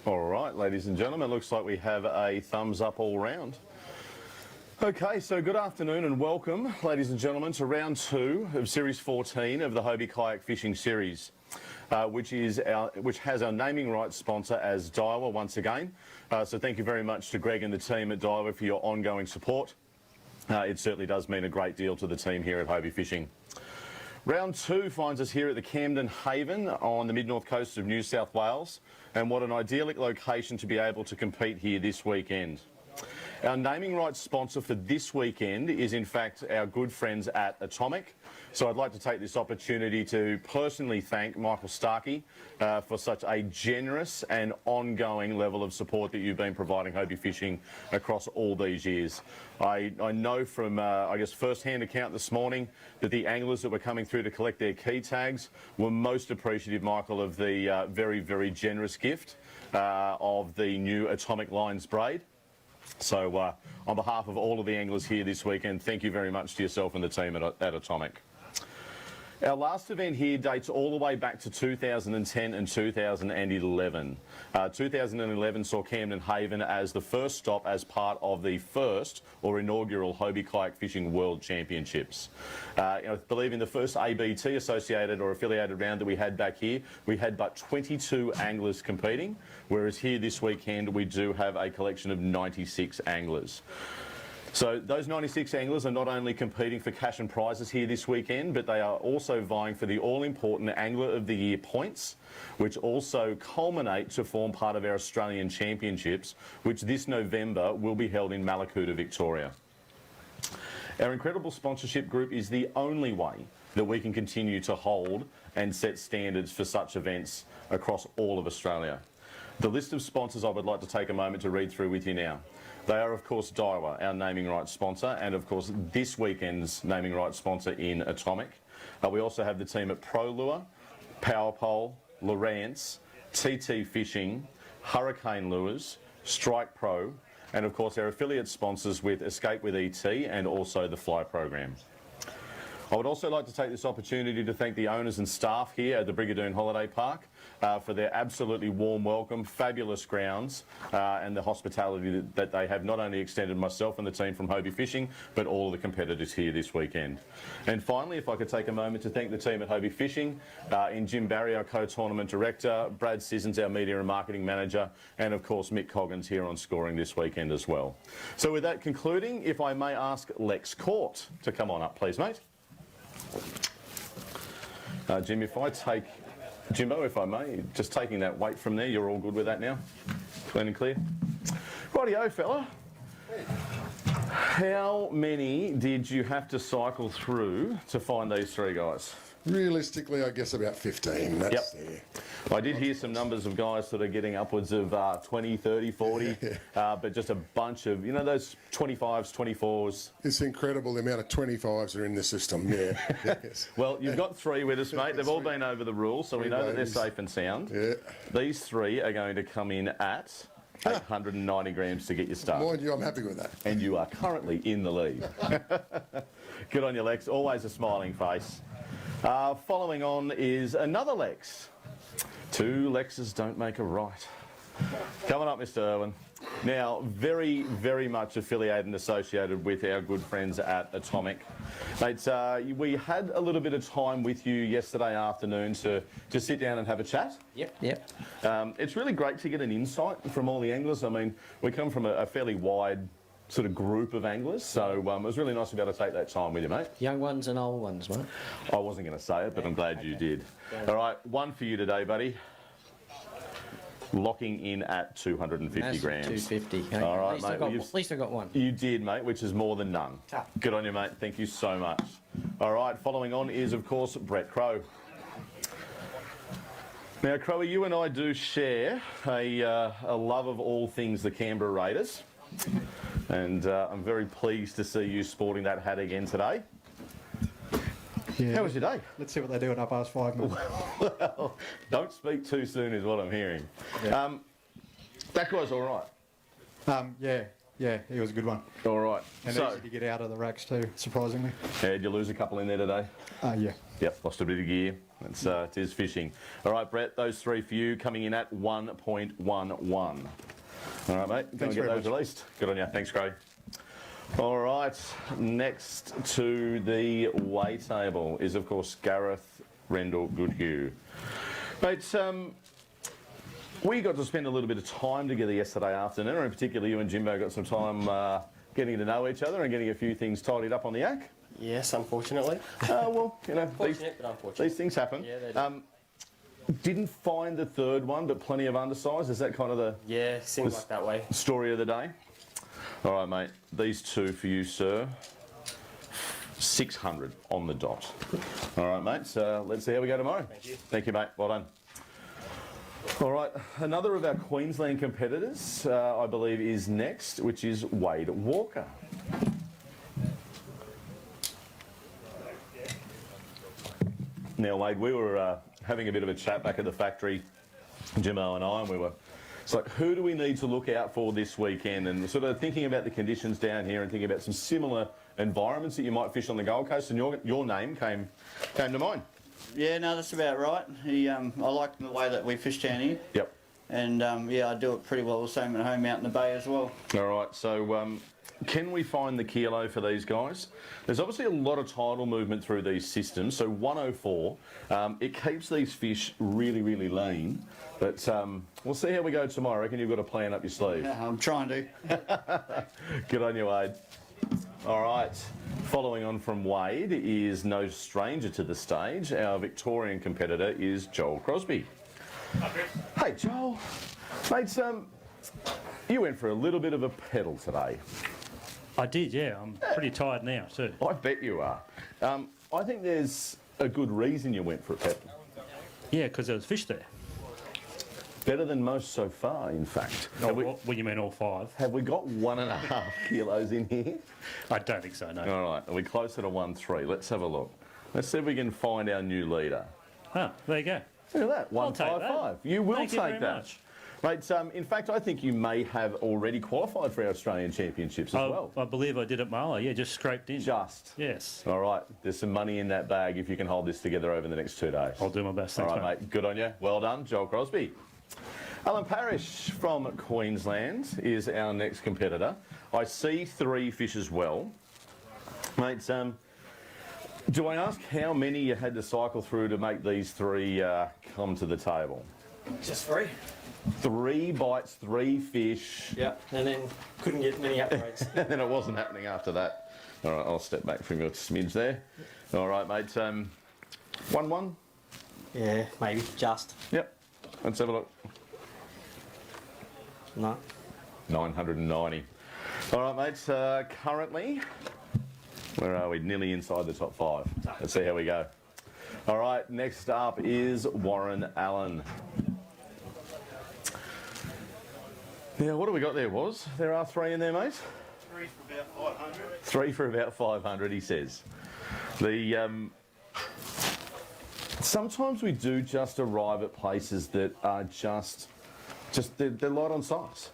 All right, ladies and gentlemen, looks like we have a thumbs up all round. Okay, so good afternoon and welcome, ladies and gentlemen, to round 2 of Series 14 of the Hobie Kayak Fishing Series, which has our naming rights sponsor as Daiwa once again. So thank you very much to Greg and the team at Daiwa for your ongoing support. It certainly does mean a great deal to the team here at Hobie Fishing. Round 2 finds us here at the Camden Haven on the mid-north coast of New South Wales, and what an idyllic location to be able to compete here this weekend. Our naming rights sponsor for this weekend is in fact our good friends at Atomic. So I'd like to take this opportunity to personally thank Michael Starkey for such a generous and ongoing level of support that you've been providing Hobie Fishing across all these years. I know from, I guess, first-hand account this morning that the anglers that were coming through to collect their key tags were most appreciative, Michael, of the very, very generous gift of the new Atomic Lines braid. So on behalf of all of the anglers here this weekend, thank you very much to yourself and the team at Atomic. Our last event here dates all the way back to 2010 and 2011. 2011 saw Camden Haven as the first stop as part of the first or inaugural Hobie Kayak Fishing World Championships. I believe in the first ABT associated or affiliated round that we had back here, we had but 22 anglers competing, whereas here this weekend we do have a collection of 96 anglers. So those 96 anglers are not only competing for cash and prizes here this weekend, but they are also vying for the all-important Angler of the Year points, which also culminate to form part of our Australian Championships, which this November will be held in Mallacoota, Victoria. Our incredible sponsorship group is the only way that we can continue to hold and set standards for such events across all of Australia. The list of sponsors I would like to take a moment to read through with you now. They are, of course, Daiwa, our naming rights sponsor, and, of course, this weekend's naming rights sponsor in Atomic. We also have the team at ProLure, PowerPole, Lowrance, TT Fishing, Hurricane Lures, Strike Pro, and, of course, our affiliate sponsors with Escape with ET and also the Fly program. I would also like to take this opportunity to thank the owners and staff here at the Brigadoon Holiday Park for their absolutely warm welcome, fabulous grounds, and the hospitality that they have not only extended myself and the team from Hobie Fishing, but all of the competitors here this weekend. And finally, if I could take a moment to thank the team at Hobie Fishing, in Jim Barry, our co-tournament director, Brad Sissons, our media and marketing manager, and of course Mick Coggins here on scoring this weekend as well. So with that concluding, if I may ask Lex Court to come on up, please, mate. Jim, if I take, Jimbo, if I may, just taking that weight from there, you're all good with that now? Clean and clear? Rightio, fella. How many did you have to cycle through to find these three guys? Realistically, I guess about 15. That's there. I did hear some numbers of guys that are getting upwards of 20, 30, 40, but just a bunch of, you know, those 25s, 24s. It's incredible the amount of 25s are in the system, yeah. Yes. Well, you've got three with us, mate. They've all been over the rules, so we know that they're safe and sound. Yeah. These three are going to come in at 890 grams to get you started. Mind you, I'm happy with that. And you are currently in the lead. Good on you, Lex. Always a smiling face. Following on is another Lex. Two Lexes don't make a right. Coming up, Mr. Irwin. Now, very, very much affiliated and associated with our good friends at Atomic. Mate, we had a little bit of time with you yesterday afternoon to sit down and have a chat. Yep. It's really great to get an insight from all the anglers. I mean, we come from a fairly wide sort of group of anglers, so it was really nice to be able to take that time with you, mate. Young ones and old ones, mate. I wasn't going to say it, but I'm glad you did. All right, one for you today, buddy. Locking in at 250 grams. 250. Okay. All right, mate. At least I got one. You did, mate, which is more than none. Good on you, mate. Thank you so much. All right, following on is, of course, Brett Crow. Now, Crowy, you and I do share a love of all things the Canberra Raiders. And I'm very pleased to see you sporting that hat again today. Yeah. How was your day? Let's see what they do in 5:30 minutes. Well, don't speak too soon is what I'm hearing. Yeah. That guy's all right. Yeah, he was a good one. All right. And so, easy to get out of the racks too, surprisingly. did you lose a couple in there today? Yeah. Yep, lost a bit of gear. It is fishing. All right, Brett, those three for you coming in at 1.11. All right, mate, go and get very those much. released. Good on you. Thanks, Craig. All right, next to the weigh table is, of course, Gareth Rendell Goodhue. Mate, we got to spend a little bit of time together yesterday afternoon, and in particular you and Jimbo got some time getting to know each other and getting a few things tidied up on the yak. Yes, unfortunately. Well, you know, Fortunate, but unfortunate. these things happen. Yeah, they do. Didn't find the third one, but plenty of undersize. Is that kind of the Yeah, seems like that way. story of the day? All right, mate. These two for you, sir. 600 on the dot. All right, mate. So let's see how we go tomorrow. Thank you. Thank you, mate. Well done. All right, another of our Queensland competitors, I believe, is next, which is Wade Walker. Now, Wade, we were having a bit of a chat back at the factory, Jimmo and I, and we were, it's like, who do we need to look out for this weekend? And sort of thinking about the conditions down here and thinking about some similar environments that you might fish on the Gold Coast, and your name came to mind. Yeah, no, that's about right. I like the way that we fish down here. Yep. And yeah, I do it pretty well the same at home out in the bay as well. All right, so can we find the kilo for these guys? There's obviously a lot of tidal movement through these systems, so 104, it keeps these fish really, really lean, but we'll see how we go tomorrow. I reckon you've got a plan up your sleeve. Yeah, I'm trying to. Good on you, Wade. All right, following on from Wade is no stranger to the stage. Our Victorian competitor is Joel Crosby. Hey, Joel. Mate, you went for a little bit of a pedal today. I did, yeah. I'm pretty tired now too. I bet you are. I think there's a good reason you went for a pedal. Yeah, because there was fish there. Better than most so far, in fact. Oh, what you mean all five? Have we got 1.5 kilos in here? I don't think so, no. All right, are we closer to 1.3? Let's have a look. Let's see if we can find our new leader. Ah, there you go. Look at that, I'll take 155. that. You will Thank you take very that. much. Mate, in fact, I think you may have already qualified for our Australian Championships as well. I believe I did at Marla, yeah, just scraped in. Just. Yes. All right, there's some money in that bag if you can hold this together over the next 2 days. I'll do my best. All Thanks, right, mate. Good on you. Well done, Joel Crosby. Alan Parrish from Queensland is our next competitor. I see 3 fish as well. Mate, do I ask how many you had to cycle through to make these 3 come to the table? Just 3. 3 bites, 3 fish. Yeah, and then couldn't get many upgrades. And then it wasn't happening after that. All right, I'll step back from your smidge there. All right, mate. 1-1? Yeah, maybe. Just. Yep. Let's have a look. No. 990. All right, mate. Currently, where are we? Nearly inside the top 5. Let's see how we go. All right, next up is Warren Allen. Now, what do we got there, Woz? There are 3 in there, mate? 3 for about 500. 3 for about 500, he says. Sometimes we do just arrive at places that are just they're light on size.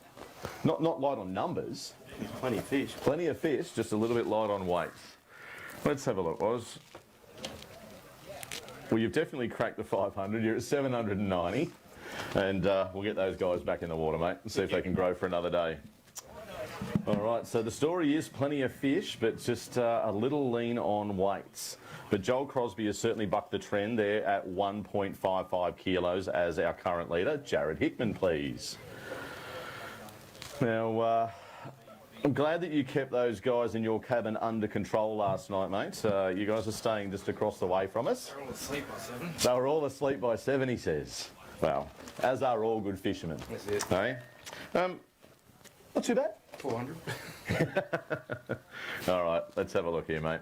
Not light on numbers. Plenty of fish. Plenty of fish, just a little bit light on weight. Let's have a look, Woz. Well, you've definitely cracked the 500. You're at 790. And we'll get those guys back in the water, mate, and see if they can grow for another day. All right, so the story is plenty of fish, but just a little lean on weights. But Joel Crosby has certainly bucked the trend there at 1.55 kilos as our current leader. Jared Hickman, please. Now, I'm glad that you kept those guys in your cabin under control last night, mate. You guys are staying just across the way from us. They're all asleep by 7. They were all asleep by 7, he says. Well, as are all good fishermen. That's it. Hey? Not too bad. 400. All right, let's have a look here, mate.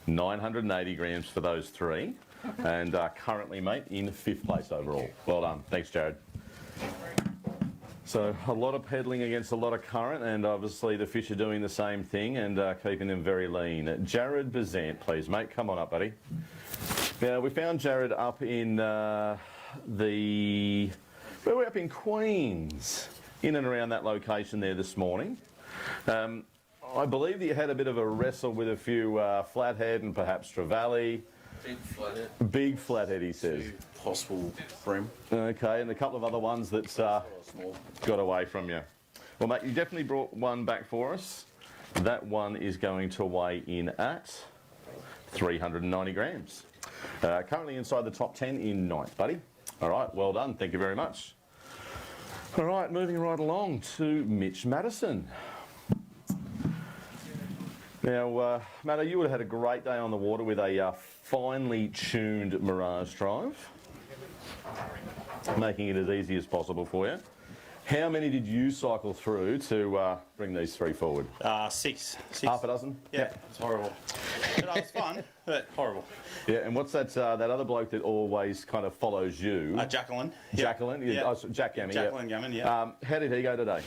980 grams for those 3. And currently, mate, in 5th place overall. Well done. Thanks, Jared. So a lot of peddling against a lot of current, and obviously the fish are doing the same thing and keeping them very lean. Jared Bazant, please, mate. Come on up, buddy. Now, we found Jared up in where we're up in Queens, in and around that location there this morning. I believe that you had a bit of a wrestle with a few flathead and perhaps trevally. Big flathead. Big flathead, he says. Possible brim. Okay, and a couple of other ones that Small. got away from you. Well, mate, you definitely brought one back for us. That one is going to weigh in at 390 grams. Currently inside the top 10 in ninth, buddy. All right, well done. Thank you very much. All right, moving right along to Mitch Madison. Now, Matto, you would have had a great day on the water with a finely tuned Mirage drive, making it as easy as possible for you. How many did you cycle through to bring these three forward? Six. Half a dozen? Yeah, it's horrible. But it was fun, but horrible. Yeah, and what's that that other bloke that always kind of follows you? Jacqueline. Jacqueline? Yeah. Oh, so Jack Gammie, Jacqueline Gammon, yeah. how did he go today?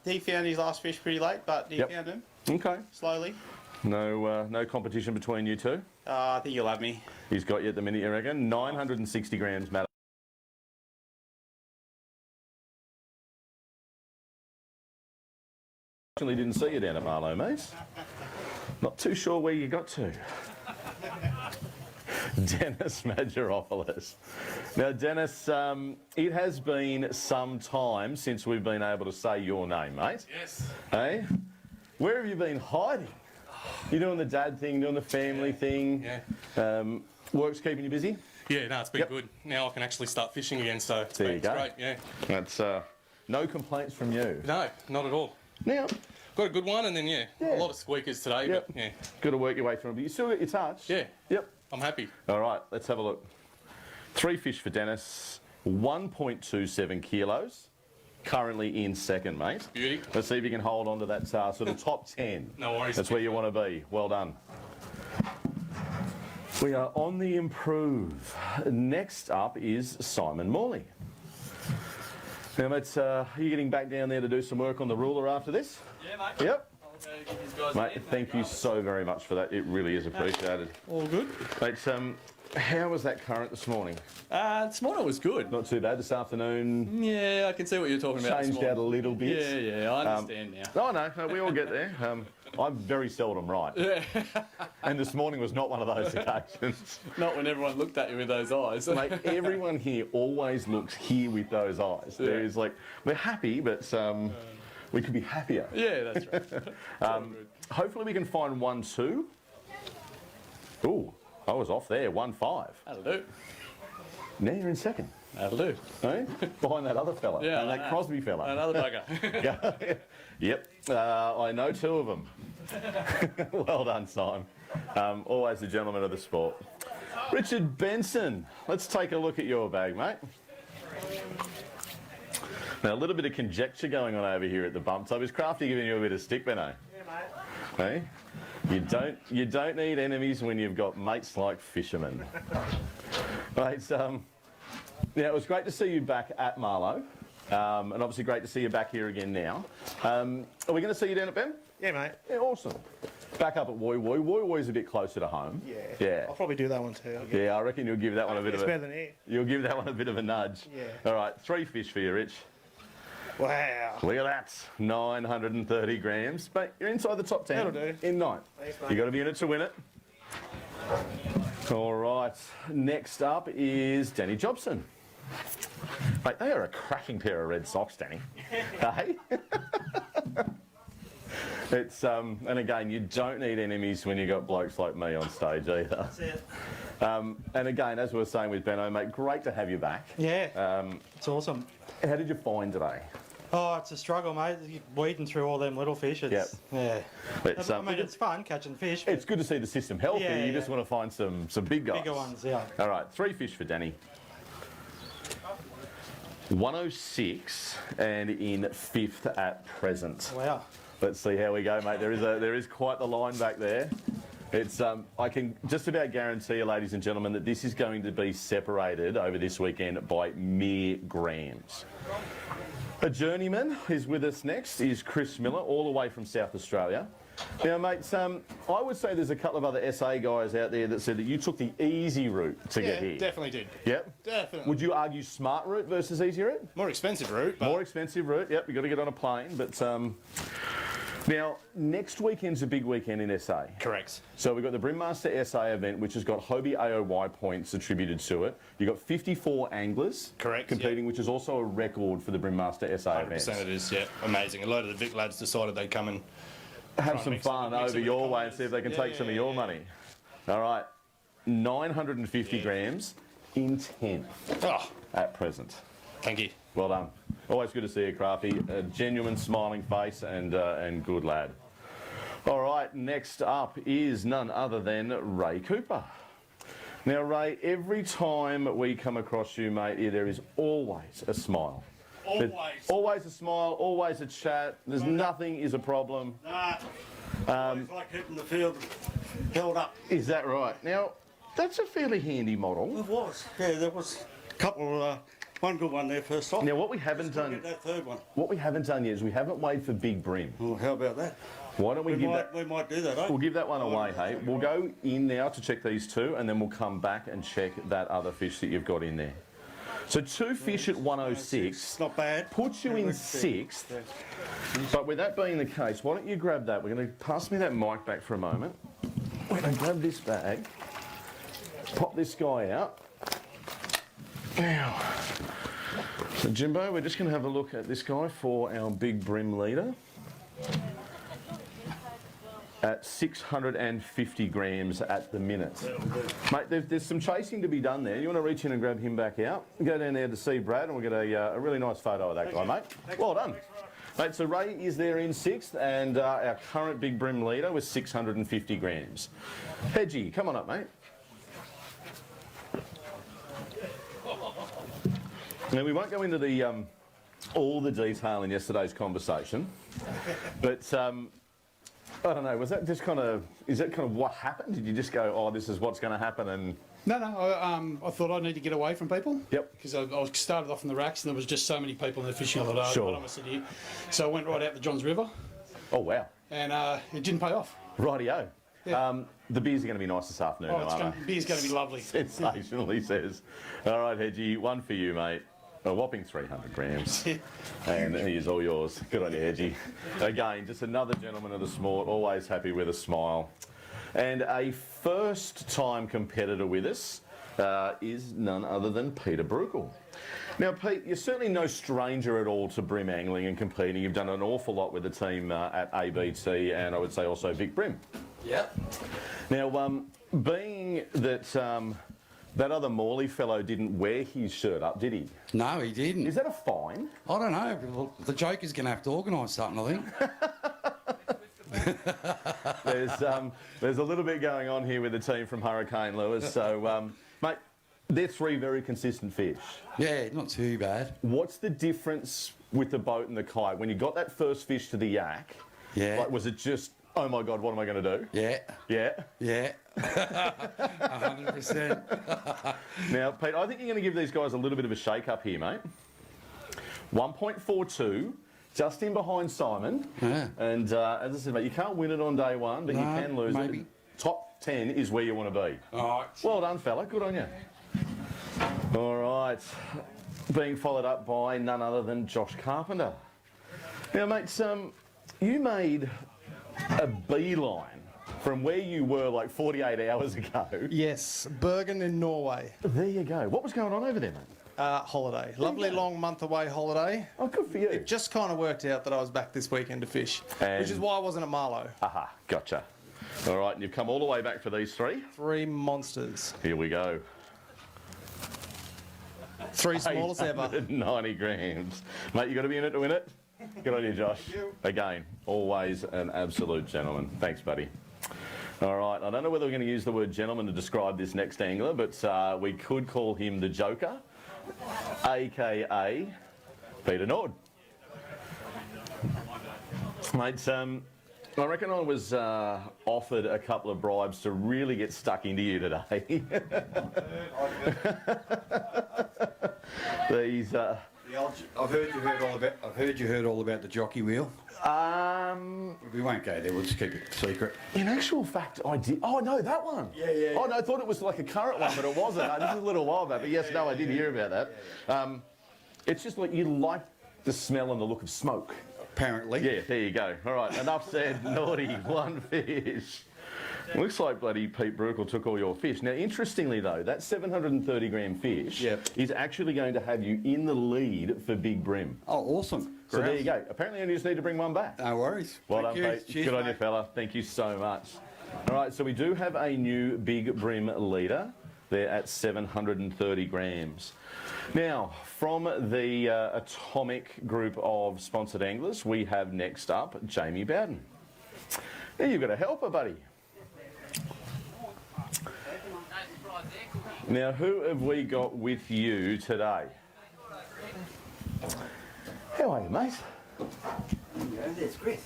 He found his last fish pretty late, but he Yep. found him Okay. slowly. No competition between you two? I think you'll have me. He's got you at the minute, you reckon? 960 grams, Matt. Actually didn't see you down at Marlow, mate. Not too sure where you got to. Dennis Mageropoulos. Now, Dennis, it has been some time since we've been able to say your name, mate. Yes. Hey? Where have you been hiding? You doing the dad thing, doing the family thing? Yeah. Work's keeping you busy? Yeah, no, it's been good. Now I can actually start fishing again, so it's, There you go. great, yeah. That's no complaints from you. No, not at all. Now, Got a good one, and then, Yeah. a lot of squeakers today, Yep. but yeah, got to work your way through them. But you still got your touch? Yeah. Yep. I'm happy. All right, let's have a look. 3 fish for Dennis, 1.27 kilos. Currently in second, mate. Beauty. Let's see if you can hold on to that sort of top 10. No worries. That's where you want to be. Well done. We are on the improve. Next up is Simon Morley. Now, mates, are you getting back down there to do some work on the ruler after this? Yeah, mate. Yep. I'll go give these guys Mate, thank you so very much for that. It really is appreciated. All good. Mate, how was that current this morning? This morning was good. Not too bad this afternoon. Yeah, I can see what you're talking about. Changed out a little bit. Yeah, I understand now. Oh, no, we all get there. I'm very seldom right. Yeah. And this morning was not one of those occasions. Not when everyone looked at you with those eyes. Mate, everyone here always looks here with those eyes. Yeah. There is like, we're happy, but we could be happier. Yeah, that's right. It's all good. Hopefully we can find 1-2. Ooh, I was off there, 1-5. That'll do. Now you're in second. That'll do. Eh? Behind that other fella. Yeah, that I know. Crosby fella. Another bugger. Yep, I know two of them. Well done, Simon. Always the gentleman of the sport. Richard Benson, let's take a look at your bag, mate. Now, a little bit of conjecture going on over here at the bump top. Is Crafty giving you a bit of stick, Benno? Yeah, mate. Hey? You don't need enemies when you've got mates like fishermen. Mate, yeah, it was great to see you back at Marlow. And obviously great to see you back here again now. Are we going to see you down at Ben? Yeah, mate. Yeah, awesome. Back up at Woy Woy. Woy Woy's a bit closer to home. Yeah. Yeah. I'll probably do that one too. Yeah, I reckon you'll give that one a bit It's of a... better than here. You'll give that one a bit of a nudge. Yeah. All right, 3 fish for you, Rich. Wow. Look at that, 930 grams. But you're inside the top 10. That'll do. In 9. Thanks, mate. You got to be in it to win it. All right, next up is Danny Jobson. Mate, they are a cracking pair of red socks, Danny. Hey? It's and again, you don't need enemies when you got blokes like me on stage either. That's it. And again, as we were saying with Benno, mate, great to have you back. Yeah. It's awesome. How did you find today? Oh, it's a struggle, mate. You're weeding through all them little fish. It's, yeah. It's, I mean, it's fun catching fish. but it's good to see the system healthy. Yeah, you just want to find some big guys. bigger ones, yeah. All right, 3 fish for Danny. 106 and in 5th at present. Wow. Let's see how we go, mate. There is quite the line back there. It's I can just about guarantee you, ladies and gentlemen, that this is going to be separated over this weekend by mere grams. A journeyman is with us next, is Chris Miller, all the way from South Australia. Now, mates, I would say there's a couple of other SA guys out there that said that you took the easy route to get here. Definitely did. Yep. Definitely. Would you argue smart route versus easy route? More expensive route, but More expensive route, yep, you've got to get on a plane, but Now, next weekend's a big weekend in SA. Correct. So we've got the Brimmaster SA event, which has got Hobie AOY points attributed to it. You've got 54 anglers competing, which is also a record for the Brimmaster SA event. 100% it is, yeah. Amazing. A load of the Vic lads decided they'd come and have some fun over your way and see if they can take some of your money. All right, 950 grams in 10 at present. Thank you. Well done. Always good to see you, Crafty. A genuine smiling face and good lad. All right, next up is none other than Ray Cooper. Now, Ray, every time we come across you, mate, there is always a smile. Always. Always a smile, always a chat. There's nothing is a problem. Nah. It's like hitting the field held up. Is that right? Now, that's a fairly handy model. It was. Yeah, there was a couple, one good one there first off. Now, what we haven't done, Get that third one. what we haven't done yet is we haven't weighed for Big Brim. Well, how about that? Why don't we give that? We might do that, eh? We'll give that one away, hey. We'll go in now to check these two, and then we'll come back and check that other fish that you've got in there. So 2 fish at 106. It's not bad. Puts you in 6th. But with that being the case, why don't you grab that? We're going to pass me that mic back for a moment. We're going to grab this bag, pop this guy out. Now, so Jimbo, we're just going to have a look at this guy for our Big Brim leader. At 650 grams at the minute. Mate, there's some chasing to be done there. You want to reach in and grab him back out? Go down there to see Brad and we'll get a really nice photo of that guy, mate. Well done. Mate, so Ray is there in 6th and our current Big Brim leader was 650 grams. Hedgie, come on up, mate. Now, we won't go into the all the detail in yesterday's conversation, but I don't know, was that just is that kind of what happened? Did you just go, oh, this is what's going to happen? And No, I thought I need to get away from people. Yep. Because I started off in the racks and there was just so many people in the fishing on the day. Sure. I don't want to sit here. So I went right out to Johns River Oh, wow. and it didn't pay off. Rightio. Yeah. The beers are going to be nice this afternoon, though, aren't they? Beer's going to be lovely. Sensational, he says. All right, Hedgie, one for you, mate. A whopping 300 grams. And he is all yours. Good on you, Hedgie. Again, just another gentleman of the sport, always happy with a smile. And a first-time competitor with us is none other than Peter Bruckle. Now, Pete, you're certainly no stranger at all to brim angling and competing. You've done an awful lot with the team at ABT and I would say also Vic Brim. Yep. Now, being that that other Morley fellow didn't wear his shirt up, did he? No, he didn't. Is that a fine? I don't know. Well, the Joker's going to have to organise something, I think. There's a little bit going on here with the team from Hurricane Lewis. So, mate, they're 3 very consistent fish. Yeah, not too bad. What's the difference with the boat and the kite? When you got that first fish to the yak, like, was it just, oh my God, what am I going to do? Yeah. Yeah? Yeah. 100%. Now, Pete, I think you're going to give these guys a little bit of a shake-up here, mate. 1.42, just in behind Simon. Yeah. And as I said, mate, you can't win it on day one, but you can lose maybe. it. Top 10 is where you want to be. All right. Well done, fella. Good on you. All right. Being followed up by none other than Josh Carpenter. Now, mate, you made a beeline from where you were like 48 hours ago. Yes, Bergen in Norway. There you go. What was going on over there, mate? Holiday. Lovely long month away holiday. Oh, good for you. It just kind of worked out that I was back this weekend to fish, And- which is why I wasn't at Marlow. Aha, gotcha. All right, and you've come all the way back for these 3? 3 monsters. Here we go. 3 small as ever. 90 grams. Mate, you got to be in it to win it? Good on you, Josh. Again, always an absolute gentleman. Thanks, buddy. All right, I don't know whether we're going to use the word gentleman to describe this next angler, but we could call him the Joker, a.k.a. Peter Nord. Mate, I reckon I was offered a couple of bribes to really get stuck into you today. These... I've heard you heard all about the jockey wheel. We won't go there. We'll just keep it secret. In actual fact, I did. Oh no, that one. Yeah. Oh no, I thought it was like a current one, but it wasn't. This is a little while back. But yes, no, I did hear about that. It's just like you like the smell and the look of smoke. Apparently. Yeah, there you go. All right, enough said. Naughty, one fish. Looks like bloody Pete Bruckle took all your fish. Now, interestingly though, that 730 gram fish is actually going to have you in the lead for Big Brim. Oh, awesome. So there you go. Apparently, you just need to bring one back. No worries. Well Thank done, you. Pete. Cheers, Good on mate. you, fella. Thank you so much. All right, so we do have a new Big Brim leader. They're at 730 grams. Now, from the Atomic group of sponsored anglers, we have next up Jamie Bowden. Now, you've got a helper, buddy. Now, who have we got with you today? How are you, mate? There's Chris.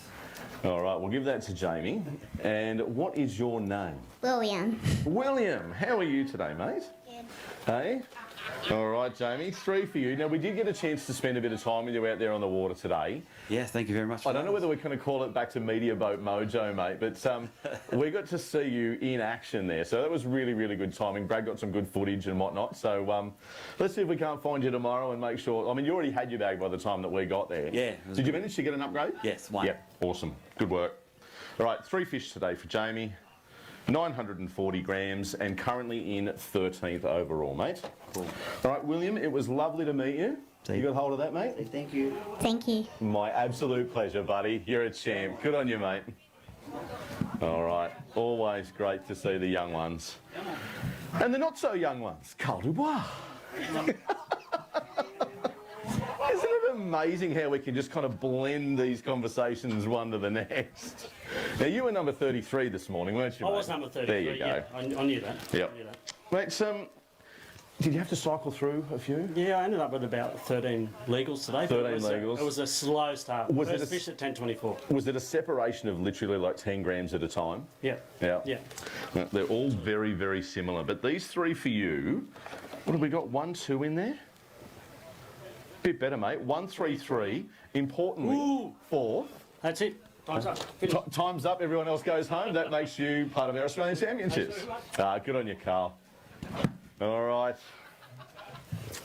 All right, we'll give that to Jamie. And what is your name? William. William, how are you today, mate? Good. Hey? All right, Jamie, 3 for you. Now, we did get a chance to spend a bit of time with you out there on the water today. Yeah, thank you very much. I don't know whether we're going to call it back to Media Boat Mojo, mate, but we got to see you in action there. So that was really, really good timing. Brad got some good footage and whatnot. So let's see if we can't find you tomorrow and make sure. I mean, you already had your bag by the time that we got there. Yeah. Did you manage to get an upgrade? Yes, one. Yep, awesome. Good work. All right, 3 fish today for Jamie. 940 grams and currently in 13th overall, mate. Cool. All right, William, it was lovely to meet you. You got hold of that, mate? Thank you. Thank you. My absolute pleasure, buddy. You're a champ. Good on you, mate. All right. Always great to see the young ones. And the not so young ones. Carl Dubois. Isn't it amazing how we can just kind of blend these conversations one to the next? Now, you were number 33 this morning, weren't you, I mate? was number 33. There you go. Yeah, I knew that. Yep. I knew that. Mate, did you have to cycle through a few? Yeah, I ended up with about 13 legals today. 13 it was legals. It was a slow start. Was it First fish at 10:24. Was it a separation of literally like 10 grams at a time? Yeah. Yeah. Yeah. They're all very, very similar. But these 3 for you, what have we got? 1, 2 in there? Bit better, mate. 1, 3, 3. Importantly, 4. That's it. Time's up. Finish. Time's up. Everyone else goes home. That makes you part of our Australian Championships. Good on you, Carl. All right.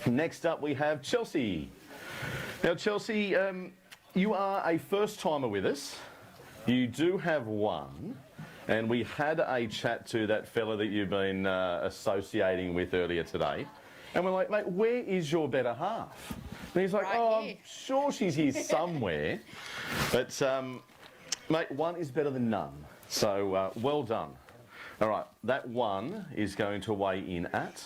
Next up, we have Chelsea. Now, Chelsea, you are a first-timer with us. You do have one. And we had a chat to that fella that you've been associating with earlier today. And we're like, mate, where is your better half? And he's like, I'm sure she's here somewhere. But, mate, one is better than none. So, well done. All right, that one is going to weigh in at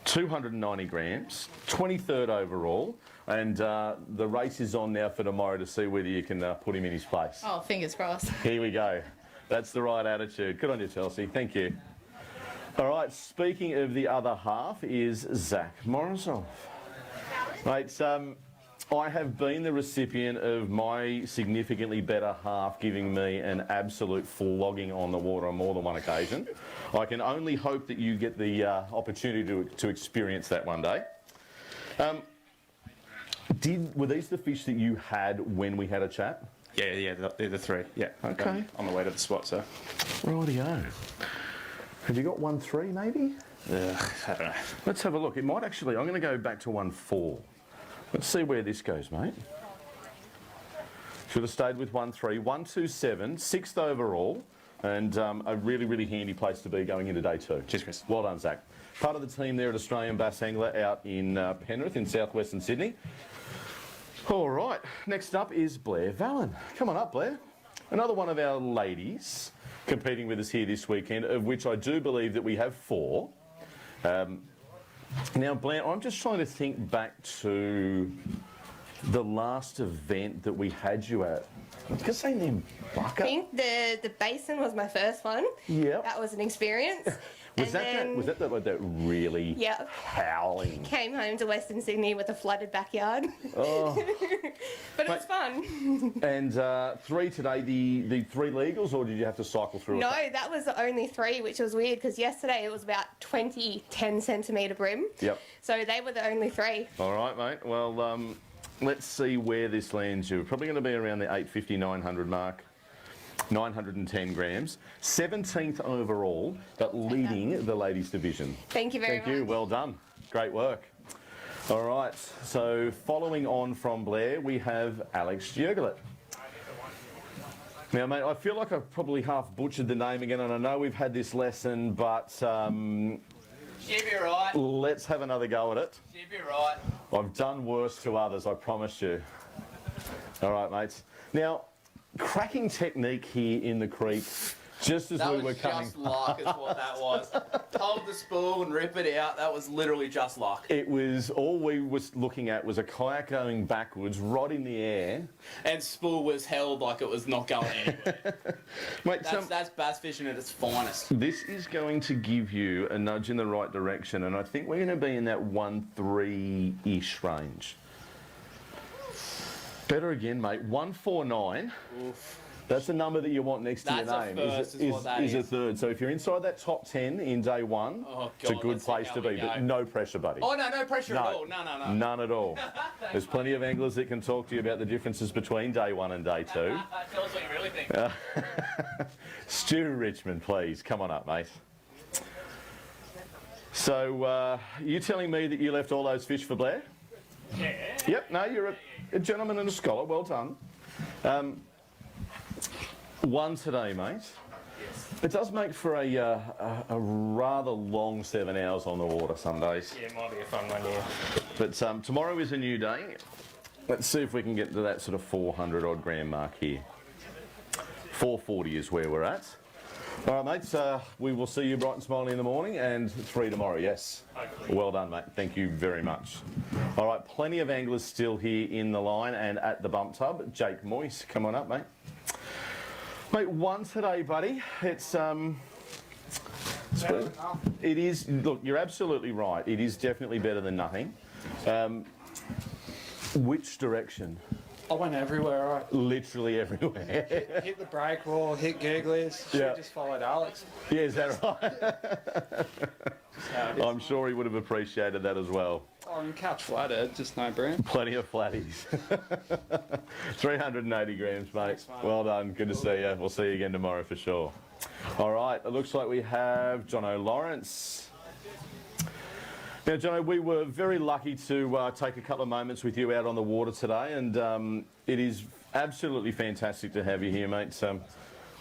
290 grams, 23rd overall. And the race is on now for tomorrow to see whether you can put him in his place. Oh, fingers crossed. Here we go. That's the right attitude. Good on you, Chelsea. Thank you. All right, speaking of the other half is Zach Morozov. Mate, I have been the recipient of my significantly better half giving me an absolute flogging on the water on more than one occasion. I can only hope that you get the opportunity to experience that one day. Were these the fish that you had when we had a chat? Yeah, they're the 3. Yeah. Okay. On the way to the spot, so. Rightio. Have you got 1, 3 maybe? I don't know. Let's have a look. It might actually, I'm going to go back to 1, 4. Let's see where this goes, mate. Should have stayed with 1, 3. 1, 2, 7, 6th overall, and a really, really handy place to be going into day 2. Cheers, Chris. Well done, Zach. Part of the team there at Australian Bass Angler out in Penrith in southwestern Sydney. All right, next up is Blair Vallon. Come on up, Blair. Another one of our ladies competing with us here this weekend, of which I do believe that we have 4. Now, Blair, I'm just trying to think back to the last event that we had you at. I was going to say name Bucker. I think the basin was my first one. Yep. That was an experience. Was that that really howling? Came home to Western Sydney with a flooded backyard. Oh. But it was fun. And 3 today, the 3 legals, or did you have to cycle through No, it? that was only 3, which was weird because yesterday it was about 20 10-centimetre brim. Yep. So they were the only 3. All right, mate. Well, let's see where this lands you. We're probably going to be around the 850, 900 mark. 910 grams. 17th overall, but leading the ladies division. Thank you very much. Thank you. Well done. Great work. All right, so following on from Blair, we have Alex Jurgelet. Now, mate, I feel like I've probably half butchered the name again, and I know we've had this lesson, but She'll be right. let's have another go at it. She'll be right. I've done worse to others, I promise you. All right, mates. Now, cracking technique here in the creek, just as That we was were coming. just luck is what that was. Hold the spool and rip it out. That was literally just luck. It was all we was looking at was a kayak going backwards, right in the air. And spool was held like it was not going anywhere. Mate, That's bass fishing at its finest. this is going to give you a nudge in the right direction, and I think we're going to be in that 1-3-ish range. Better again, mate. 149. Oof. That's a number that you want next to your That's a name. first, is what that is a is. third. So if you're inside that top 10 in day one, Oh, it's a God, good let's see place how to we be. go. But no pressure, buddy. Oh, no pressure at all. No. None at all. There's plenty of anglers that can talk to you about the differences between day one and day two. Tell us what you really think. Stu Richmond, please. Come on up, mate. So, you telling me that you left all those fish for Blair? Yeah. Yep, no, you're a gentleman and a scholar. Well done. One today, mate. It does make for a rather long 7 hours on the water some days. Yeah, it might be a fun one, yeah. But tomorrow is a new day. Let's see if we can get to that sort of 400 odd gram mark here. 440 is where we're at. All right, mates, we will see you bright and smiling in the morning and 3 tomorrow, yes? Well done, mate. Thank you very much. All right, plenty of anglers still here in the line and at the bump tub. Jake Moyse, come on up, mate. Mate, one today, buddy. It is, look, you're absolutely right. It is definitely better than nothing. Which direction? I went everywhere, right? Literally everywhere. Hit the brake wall, hit googlies. Yeah. Just followed Alex. Yeah, is that right? I'm sure he would have appreciated that as well. I can catch flathead, just no broom. Plenty of flatties. 380 grams, mate. Well done. Good to see you. We'll see you again tomorrow for sure. All right. It looks like we have Jono Lawrence. Now, Jono, we were very lucky to take a couple of moments with you out on the water today, and it is absolutely fantastic to have you here, mate.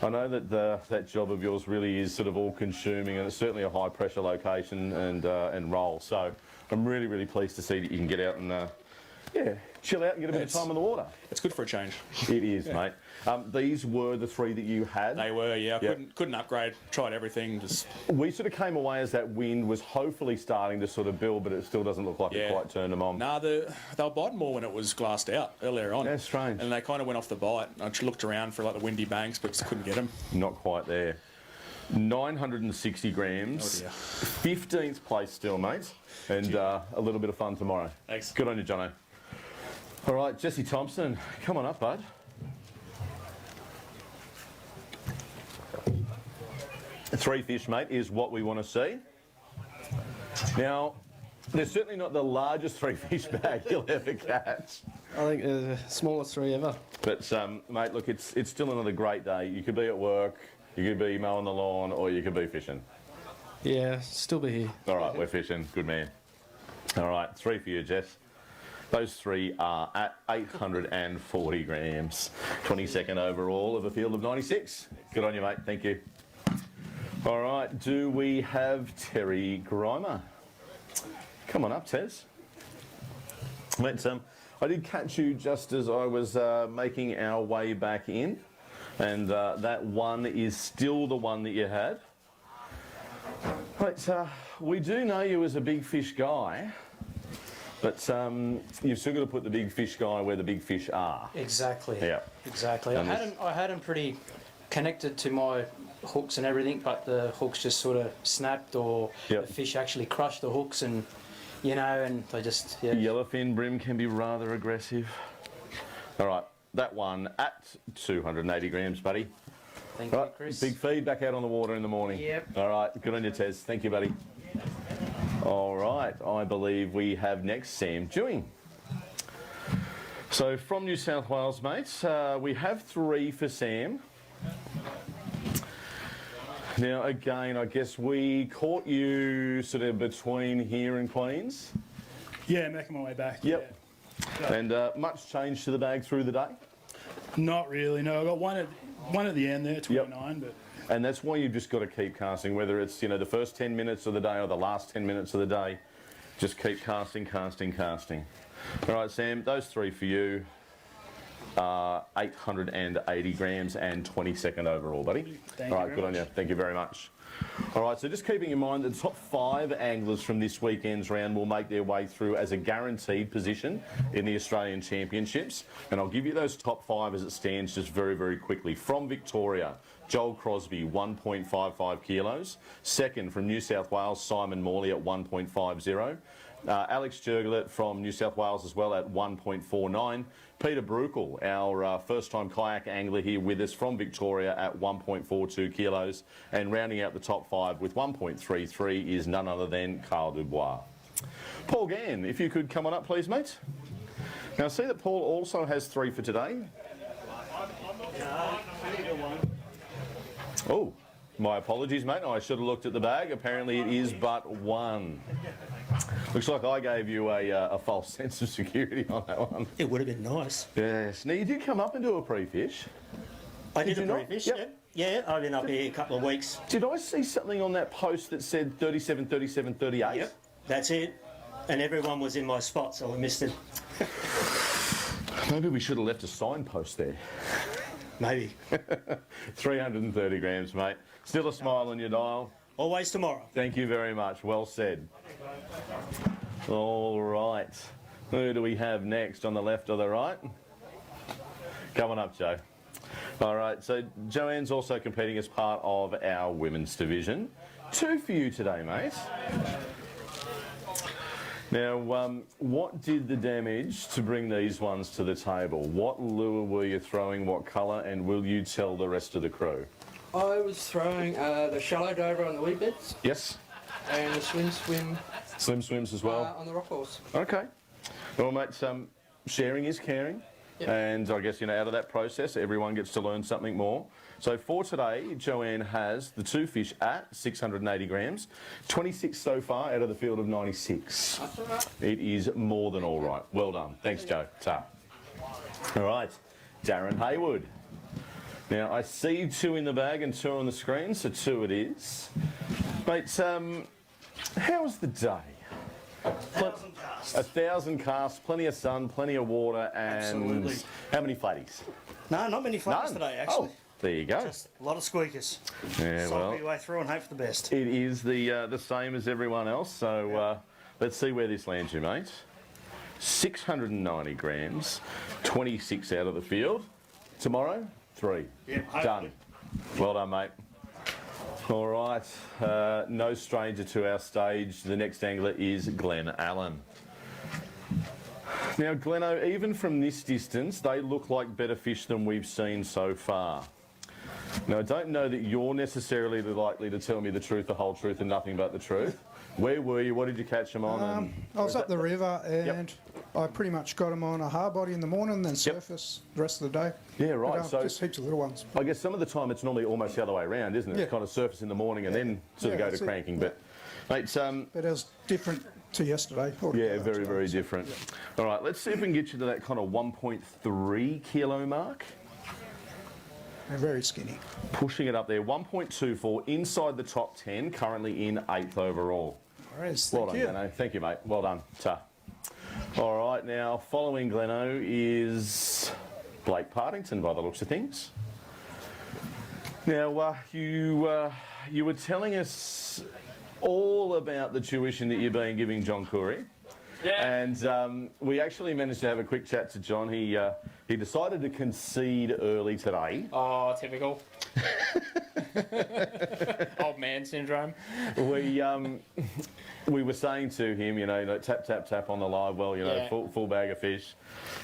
I know that that job of yours really is sort of all-consuming, and it's certainly a high-pressure location and role. So I'm really, really pleased to see that you can get out and chill out and get a bit of time on the water. It's good for a change. It is, mate. These were the 3 that you had. They were, yeah. I couldn't upgrade. Tried everything. Just we sort of came away as that wind was hopefully starting to sort of build, but it still doesn't look like it quite turned them on. Nah, they were biting more when it was glassed out earlier on. That's strange. And they kind of went off the bite. I looked around for like the windy banks, but just couldn't get them. Not quite there. 960 grams. Oh dear. 15th place still, mate. And a little bit of fun tomorrow. Thanks. Good on you, Jono. All right, Jesse Thompson, come on up, bud. 3 fish, mate, is what we want to see. Now, they're certainly not the largest 3 fish bag you'll ever catch. I think the smallest 3 ever. But, mate, look, it's still another great day. You could be at work, you could be mowing the lawn, or you could be fishing. Yeah, still be here. All right, we're fishing. Good man. All right, 3 for you, Jess. Those 3 are at 840 grams. 22nd overall of a field of 96. Good on you, mate. Thank you. All right, do we have Terry Grimer? Come on up, Tez. Let's, I did catch you just as I was making our way back in, and that one is still the one that you had. Right, we do know you as a big fish guy, but you've still got to put the big fish guy where the big fish are. Exactly. Yeah. Exactly. I had him pretty connected to my hooks and everything, but the hooks just sort of snapped, or the fish actually crushed the hooks, and and they just Yellowfin brim can be rather aggressive. All right, that one at 280 grams, buddy. Thank you, Chris. Big feed back out on the water in the morning. Yep. All right, good on you, Tez. Thank you, buddy. All right, I believe we have next Sam Dewing. So from New South Wales, mates, we have 3 for Sam. Now, again, I guess we caught you sort of between here and Queens. Yeah, making my way back. Yep. Yeah. And much change to the bag through the day? Not really, no. I got one at the end there, 29, but... And that's why you've just got to keep casting, whether it's, the first 10 minutes of the day or the last 10 minutes of the day. Just keep casting, casting, casting. All right, Sam, those three for you are 880 grams and 22nd overall, buddy. Thank All you right, very good on much. you. Thank you very much. All right, so just keeping in mind the top 5 anglers from this weekend's round will make their way through as a guaranteed position in the Australian Championships. And I'll give you those top 5 as it stands just very, very quickly. From Victoria, Joel Crosby, 1.55 kilos. Second, from New South Wales, Simon Morley at 1.50. Alex Jurgelet from New South Wales as well at 1.49. Peter Brukel, our first-time kayak angler here with us from Victoria at 1.42 kilos. And rounding out the top 5 with 1.33 is none other than Carl Dubois. Paul Gann, if you could come on up, please, mate. Now, I see that Paul also has 3 for today. Oh, my apologies, mate. I should have looked at the bag. Apparently it is but 1. Looks like I gave you a false sense of security on that one. It would have been nice. Yes. Now, you did come up and do a pre-fish. I did you a not? pre-fish, Yep. yeah. I've been up here a couple of weeks. Did I see something on that post that said 37, 37, 38? Yep, that's it. And everyone was in my spot, so I missed it. Maybe we should have left a signpost there. Maybe. 330 grams, mate. Still a smile on your dial. Always tomorrow. Thank you very much. Well said. All right. Who do we have next, on the left or the right? Come on up, Joe. All right, so Joanne's also competing as part of our women's division. 2 for you today, mate. Now, what did the damage to bring these ones to the table? What lure were you throwing, what colour, and will you tell the rest of the crew? I was throwing the shallow dover on the wee bits Yes? and the swim Slim swims as well? on the rock horse. Okay. Well, mate, sharing is caring. Yep. And I guess, out of that process, everyone gets to learn something more. So for today, Joanne has the 2 fish at 680 grams, 26 so far out of the field of 96. That's all right. It is more than all right. Well done. Thanks, Joe. Ta. All right. Darren Haywood. Now, I see 2 in the bag and 2 on the screen, so 2 it is. Mate, how was the day? 1,000 casts. 1,000 casts, plenty of sun, plenty of water, and Absolutely. how many flatties? No, not many flags None. today, actually. Oh, there you go. Just a lot of squeakers. Yeah, Solve well, your way through and hope for the best. it is the same as everyone else, so let's see where this lands you, mate. 690 grams, 26 out of the field. Tomorrow, 3. Yeah, Done. Well done, mate. All right, no stranger to our stage. The next angler is Glenn Allen. Now, Gleno, even from this distance, they look like better fish than we've seen so far. Now, I don't know that you're necessarily likely to tell me the truth, the whole truth, and nothing but the truth. Where were you? What did you catch them on? I was up the river and I pretty much got them on a hard body in the morning, then surface the rest of the day. Yeah, right. But, So just heaps of little ones. I guess some of the time it's normally almost the other way around, isn't it? Yeah. It's kind of surface in the morning and then sort of Yeah, go to that's it. cranking. But, mate, But it was different to yesterday. yeah, altogether, very, to be very honest. different. All right, let's see if we can get you to that kind of 1.3 kilo mark. They're very skinny. Pushing it up there, 1.24 inside the top 10, currently in 8th overall. Yes, Well thank done, you. Gleno. Thank you, mate. Well done. Ta. All right, now following Gleno is Blake Partington by the looks of things. Now, you were telling us all about the tuition that you've been giving John Curry. Yeah. And we actually managed to have a quick chat to John. He decided to concede early today. Oh, typical. Old man syndrome. We were saying to him, tap, tap, tap on the live well, Yeah. full bag of fish.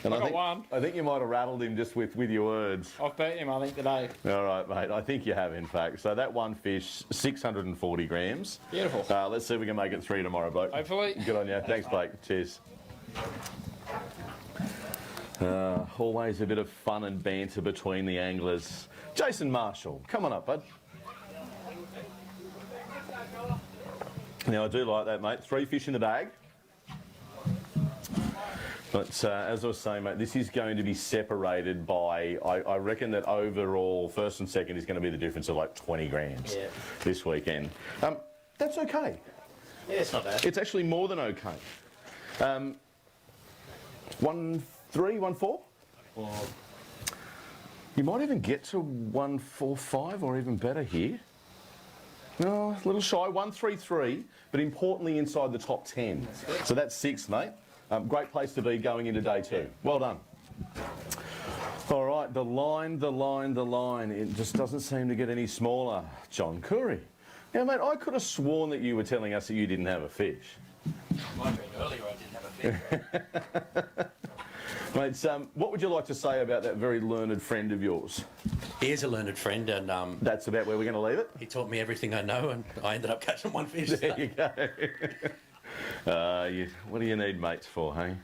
And I got one. I think you might have rattled him just with your words. I've beat him, I think, today. All right, mate. I think you have, in fact. So that one fish, 640 grams. Beautiful. Let's see if we can make it 3 tomorrow, bloke. Hopefully. Good on you. Thanks, Blake. Cheers. Always a bit of fun and banter between the anglers. Jason Marshall, come on up, bud. Now, I do like that, mate. 3 fish in the bag. But as I was saying, mate, this is going to be separated by, I reckon that overall, first and second is going to be the difference of like 20 grams this weekend. That's okay. Yeah, it's not bad. It's actually more than okay. 1-3, 1-4? You might even get to 1-4-5 or even better here. No, a little shy, 1-3-3, but importantly inside the top 10. So that's 6, mate. Great place to be going into day 2. Well done. All right, the line. It just doesn't seem to get any smaller. John Curry. Now, mate, I could have sworn that you were telling us that you didn't have a fish. Might have been earlier I didn't have a fish. Mate, what would you like to say about that very learned friend of yours? He is a learned friend, and that's about where we're going to leave it. He taught me everything I know, and I ended up catching one fish. There you go. What do you need mates for, hey?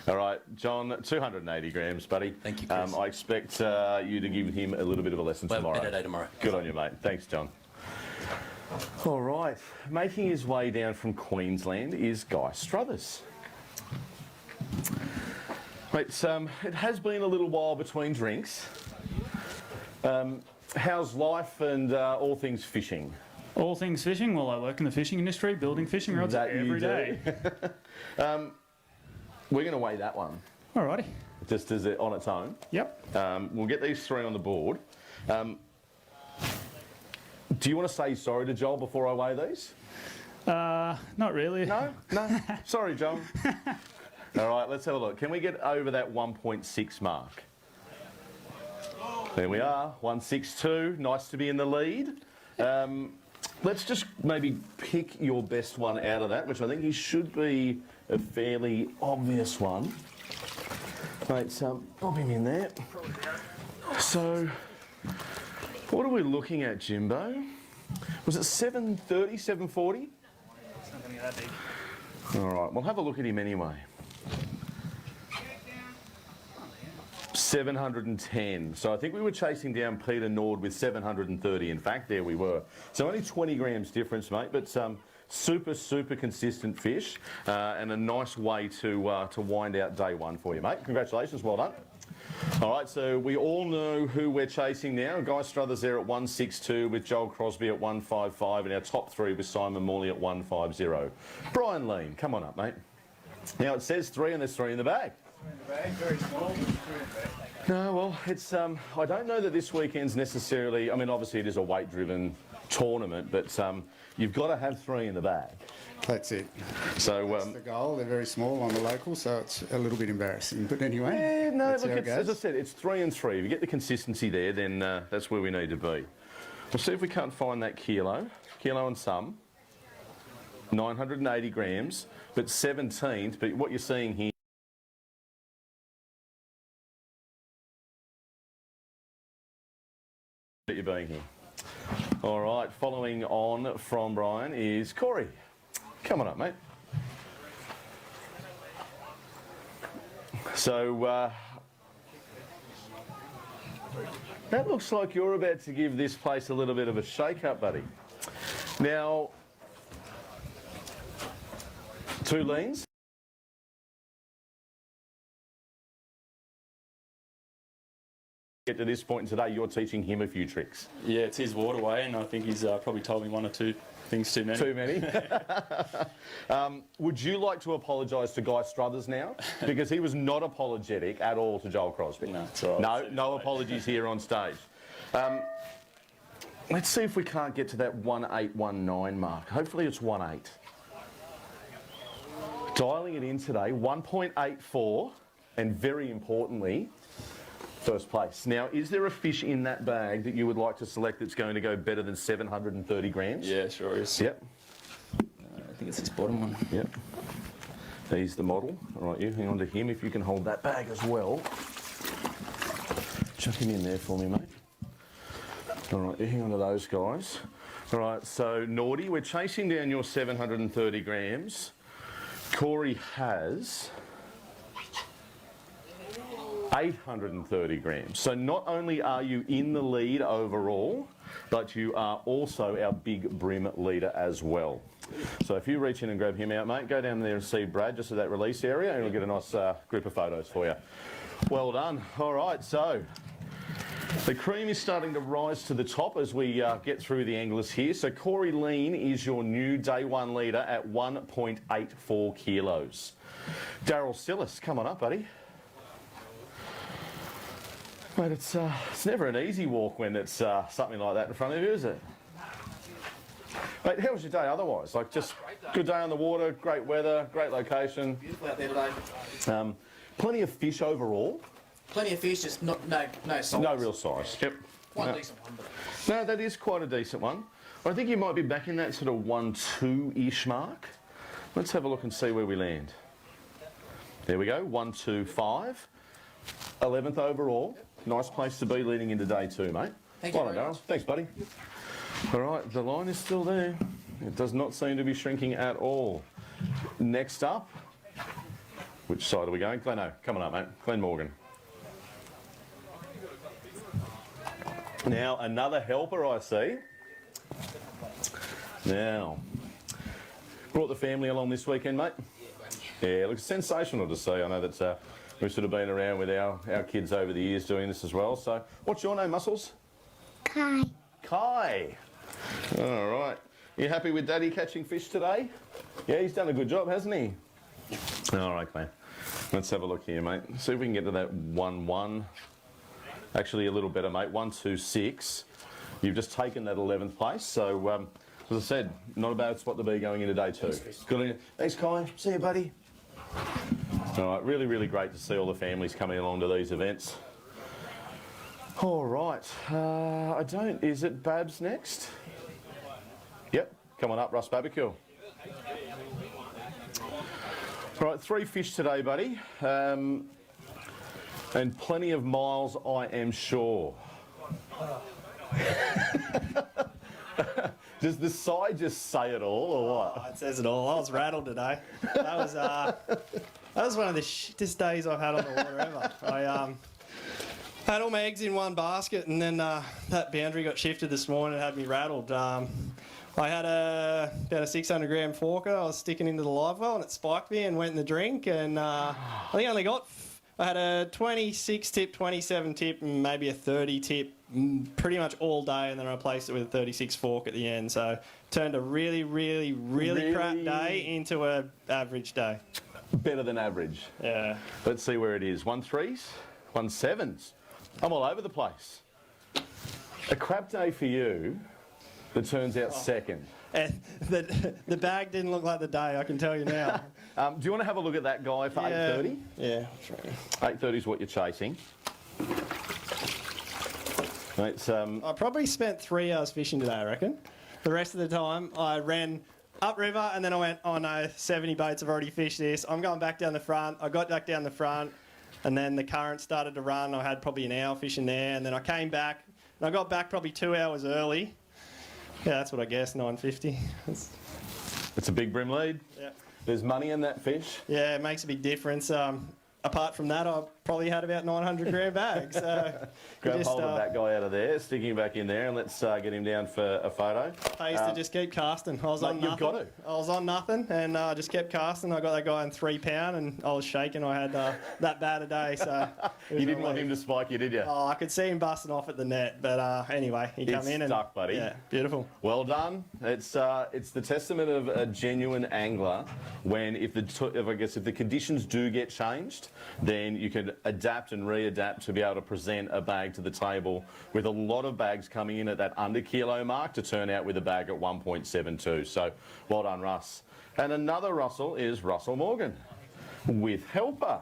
All right, John, 280 grams, buddy. Thank you, Chris. I expect you to give him a little bit of a lesson tomorrow. Better day tomorrow. Good on you, mate. Thanks, John. All right, making his way down from Queensland is Guy Struthers. Mate, it has been a little while between drinks. How's life and all things fishing? All things fishing? Well, I work in the fishing industry, building fishing rods every day. We're going to weigh that one. Alrighty. Just as it on its own. Yep. We'll get these 3 on the board. Do you want to say sorry to Joel before I weigh these? Not really. No? No? Sorry, Joel. All right, let's have a look. Can we get over that 1.6 mark? There we are, 162. Nice to be in the lead. Let's just maybe pick your best one out of that, which I think he should be a fairly obvious one. Mate, pop him in there. So, what are we looking at, Jimbo? Was it 730, 740? Something that big. All right, we'll have a look at him anyway. 710. So I think we were chasing down Peter Nord with 730. In fact, there we were. So only 20 grams difference, mate, but super consistent fish and a nice way to wind out day 1 for you, mate. Congratulations, well done. All right, so we all know who we're chasing now. Guy Struthers there at 162 with Joel Crosby at 155 and our top 3 with Simon Morley at 150. Brian Lean, come on up, mate. Now it says 3 and there's 3 in the bag. Very small. No, well, it's I don't know that this weekend's necessarily, I mean, obviously it is a weight-driven tournament, but you've got to have 3 in the bag. That's it. So that's the goal. They're very small on the local, so it's a little bit embarrassing. But anyway, yeah, no, that's look, how it as I goes. said, it's 3 and 3. If you get the consistency there, then that's where we need to be. We'll see if we can't find that kilo and some. 980 grams, but 17th. But what you're seeing here. That you're being here. All right, following on from Brian is Corey. Come on up, mate. So, that looks like you're about to give this place a little bit of a shake-up, buddy. Now, 2 leans. Get to this point today, you're teaching him a few tricks. Yeah, it's his waterway, and I think he's probably told me 1 or 2 things too many. Too many? Would you like to apologise to Guy Struthers now? Because he was not apologetic at all to Joel Crosby. No, it's all right. No apologies here on stage. Let's see if we can't get to that 1819 mark. Hopefully it's 18. Dialing it in today, 1.84, and very importantly, first place. Now, is there a fish in that bag that you would like to select that's going to go better than 730 grams? Yeah, sure is. Yep. I think it's this bottom one. Yep. He's the model. All right, you hang on to him if you can hold that bag as well. Chuck him in there for me, mate. All right, you hang on to those guys. All right, so Nordy, we're chasing down your 730 grams. Corey has 830 grams. So not only are you in the lead overall, but you are also our big brim leader as well. So if you reach in and grab him out, mate, go down there and see Brad just at that release area and we'll get a nice group of photos for you. Well done. All right, so the cream is starting to rise to the top as we get through the anglers here. So Corey Lean is your new day one leader at 1.84 kilos. Daryl Sillis, come on up, buddy. Mate, it's never an easy walk when it's something like that in front of you, is it? Mate, how was your day otherwise? Like, just good day on the water, great weather, great location. Beautiful out there today. Plenty of fish overall. Plenty of fish, just no size. No real size. Yep. Quite a decent one. But... No, that is quite a decent one. I think you might be back in that sort of 1-2-ish mark. Let's have a look and see where we land. There we go, 1-2-5. 11th overall. Nice place to be leading into day two, mate. Thank you Well done, Darryl. Thanks, buddy. All right, the line is still there. It does not seem to be shrinking at all. Next up, which side are we going? Gleno, come on up, mate. Glenn Morgan. Now, another helper I see. Now, brought the family along this weekend, mate? Yeah, it looks sensational to see. I know that we've sort of been around with our kids over the years doing this as well. So, what's your name, Muscles? Kai. Kai. All right. You happy with Daddy catching fish today? Yeah, he's done a good job, hasn't he? All right, Claire. Let's have a look here, mate. See if we can get to that 1-1. Actually, a little better, mate. 1-2-6. You've just taken that 11th place. So, as I said, not a bad spot to be going into day two. Good. Thanks, Kai. See you, buddy. All right. Really, really great to see all the families coming along to these events. All right. Is it Babs next? Yep. Come on up, Russ Barbecue. All right, 3 fish today, buddy. And plenty of miles, I am sure. Does the side just say it all, or what? Oh, it says it all. I was rattled today. That was one of the shittest days I've had on the water ever. I had all my eggs in one basket, and then that boundary got shifted this morning and had me rattled. I had about a 600 gram forker I was sticking into the live well, and it spiked me and went in the drink, and I think I had a 26 tip, 27 tip, and maybe a 30 tip pretty much all day, and then I replaced it with a 36 fork at the end. So turned a really crap day into an average day. Better than average. Yeah. Let's see where it is. 1-3s, 1-7s. I'm all over the place. A crap day for you that turns out second. And the bag didn't look like the day, I can tell you now. Do you want to have a look at that guy for 8:30? Yeah, sure. 8:30 is what you're chasing. It's, I probably spent 3 hours fishing today, I reckon. The rest of the time, I ran upriver and then I went, oh no, 70 baits, I've already fished this. I'm going back down the front. I got back down the front and then the current started to run. I had probably an hour fishing there, and then I came back and I got back probably 2 hours early. Yeah, that's what I guess, 950. It's a big brim lead. Yeah. There's money in that fish. Yeah, it makes a big difference. Apart from that, I probably had about 900 gram bags. Grab hold of that guy out of there, stick him back in there, and let's get him down for a photo. I used to just keep casting. I was on nothing. You've got to. I was on nothing, and I just kept casting. I got that guy in 3 pound, and I was shaking. I had that bad a day, so you didn't want him to spike you, did you? Oh, I could see him busting off at the net, but anyway, he come in and stuck, buddy. Yeah, beautiful. Well done. It's the testament of a genuine angler when if the conditions do get changed, then you can adapt and readapt to be able to present a bag to the table, with a lot of bags coming in at that under kilo mark to turn out with a bag at 1.72. So well done, Russ. And another Russell is Russell Morgan with helper.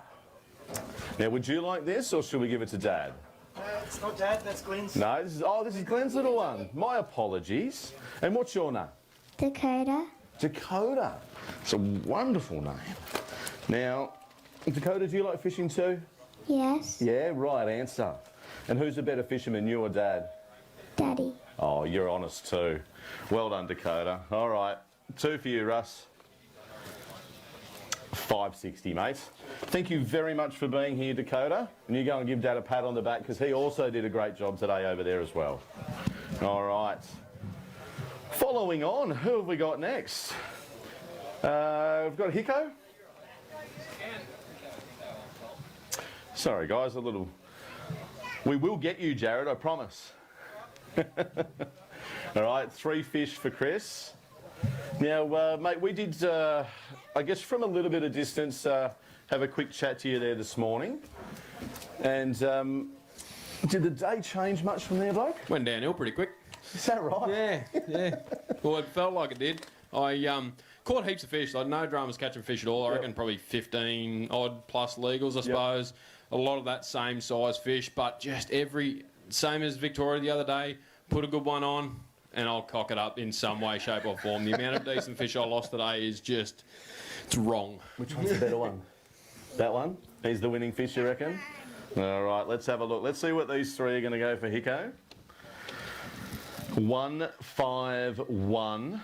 Now, would you like this, or should we give it to Dad? It's not Dad, that's Glenn's. No, this is Glenn's little one. My apologies. And what's your name? Dakota. Dakota. It's a wonderful name. Now, Dakota, do you like fishing too? Yes. Yeah, right answer. And who's the better fisherman, you or Dad? Daddy. Oh, you're honest too. Well done, Dakota. All right, 2 for you, Russ. 560, mate. Thank you very much for being here, Dakota. And you go and give Dad a pat on the back, because he also did a great job today over there as well. All right. Following on, who have we got next? We've got Hiko. Sorry, guys, a little. We will get you, Jared, I promise. All right, 3 fish for Chris. Now, mate, we did, I guess from a little bit of distance, have a quick chat to you there this morning. And did the day change much from there, bloke? Went downhill pretty quick. Is that right? Yeah. Well, it felt like it did. I caught heaps of fish. Like no dramas catching fish at all. I reckon probably 15 odd plus legals, I suppose. A lot of that same size fish, but just same as Victoria the other day. Put a good one on, and I'll cock it up in some way, shape, or form. The amount of decent fish I lost today is just, it's wrong. Which one's the better one? That one? He's the winning fish, you reckon? All right, let's have a look. Let's see what these 3 are going to go for Hiko. 151,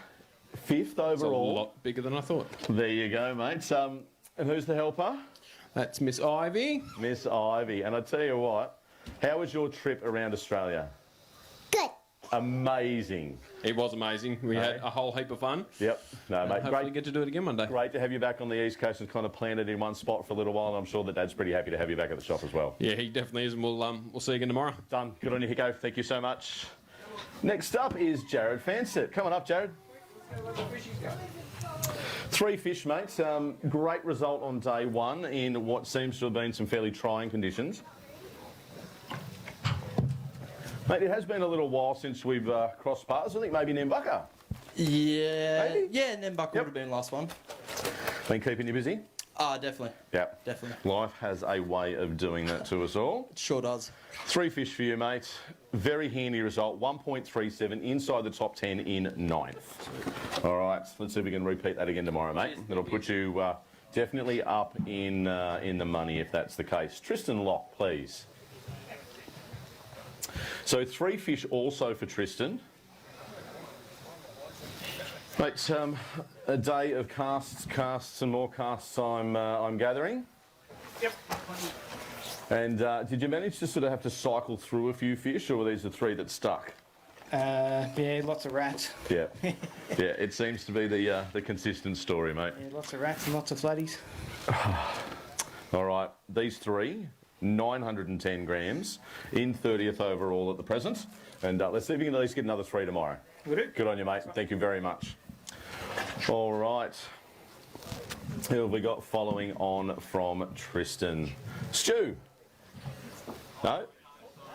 5th overall. That's a lot bigger than I thought. There you go, mate. And who's the helper? That's Miss Ivy. Miss Ivy. And I tell you what, how was your trip around Australia? Good. Amazing. It was amazing. We had a whole heap of fun. Yep. No, mate. Hopefully get to do it again one day. Great to have you back on the East Coast and kind of planted in one spot for a little while. And I'm sure that Dad's pretty happy to have you back at the shop as well. Yeah, he definitely is, and we'll see you again tomorrow. Done. Good on you, Hiko. Thank you so much. Next up is Jared Fansett. Come on up, Jared. 3 fish, mates. Great result on day 1 in what seems to have been some fairly trying conditions. Mate, it has been a little while since we've crossed paths. I think maybe Nambucca. Yeah. Maybe? Yeah, Nambucca would have been last one. Been keeping you busy? Definitely. Yep. Definitely. Life has a way of doing that to us all. It sure does. 3 fish for you, mate. Very handy result. 1.37 inside the top 10 in 9th. All right, let's see if we can repeat that again tomorrow, mate. It'll put you definitely up in the money if that's the case. Tristan Locke, please. So 3 fish also for Tristan. Mate, a day of casts and more casts I'm gathering. Yep. And did you manage to sort of have to cycle through a few fish, or were these the 3 that stuck? Yeah, lots of rats. Yeah, yeah. It seems to be the consistent story, mate. Yeah, lots of rats and lots of flatties. All right, these 3, 910 grams in 30th overall at the present, and let's see if we can at least get another 3 tomorrow. Good on you, mate. Thank you very much. All right. Who have we got following on from Tristan? Stu. No?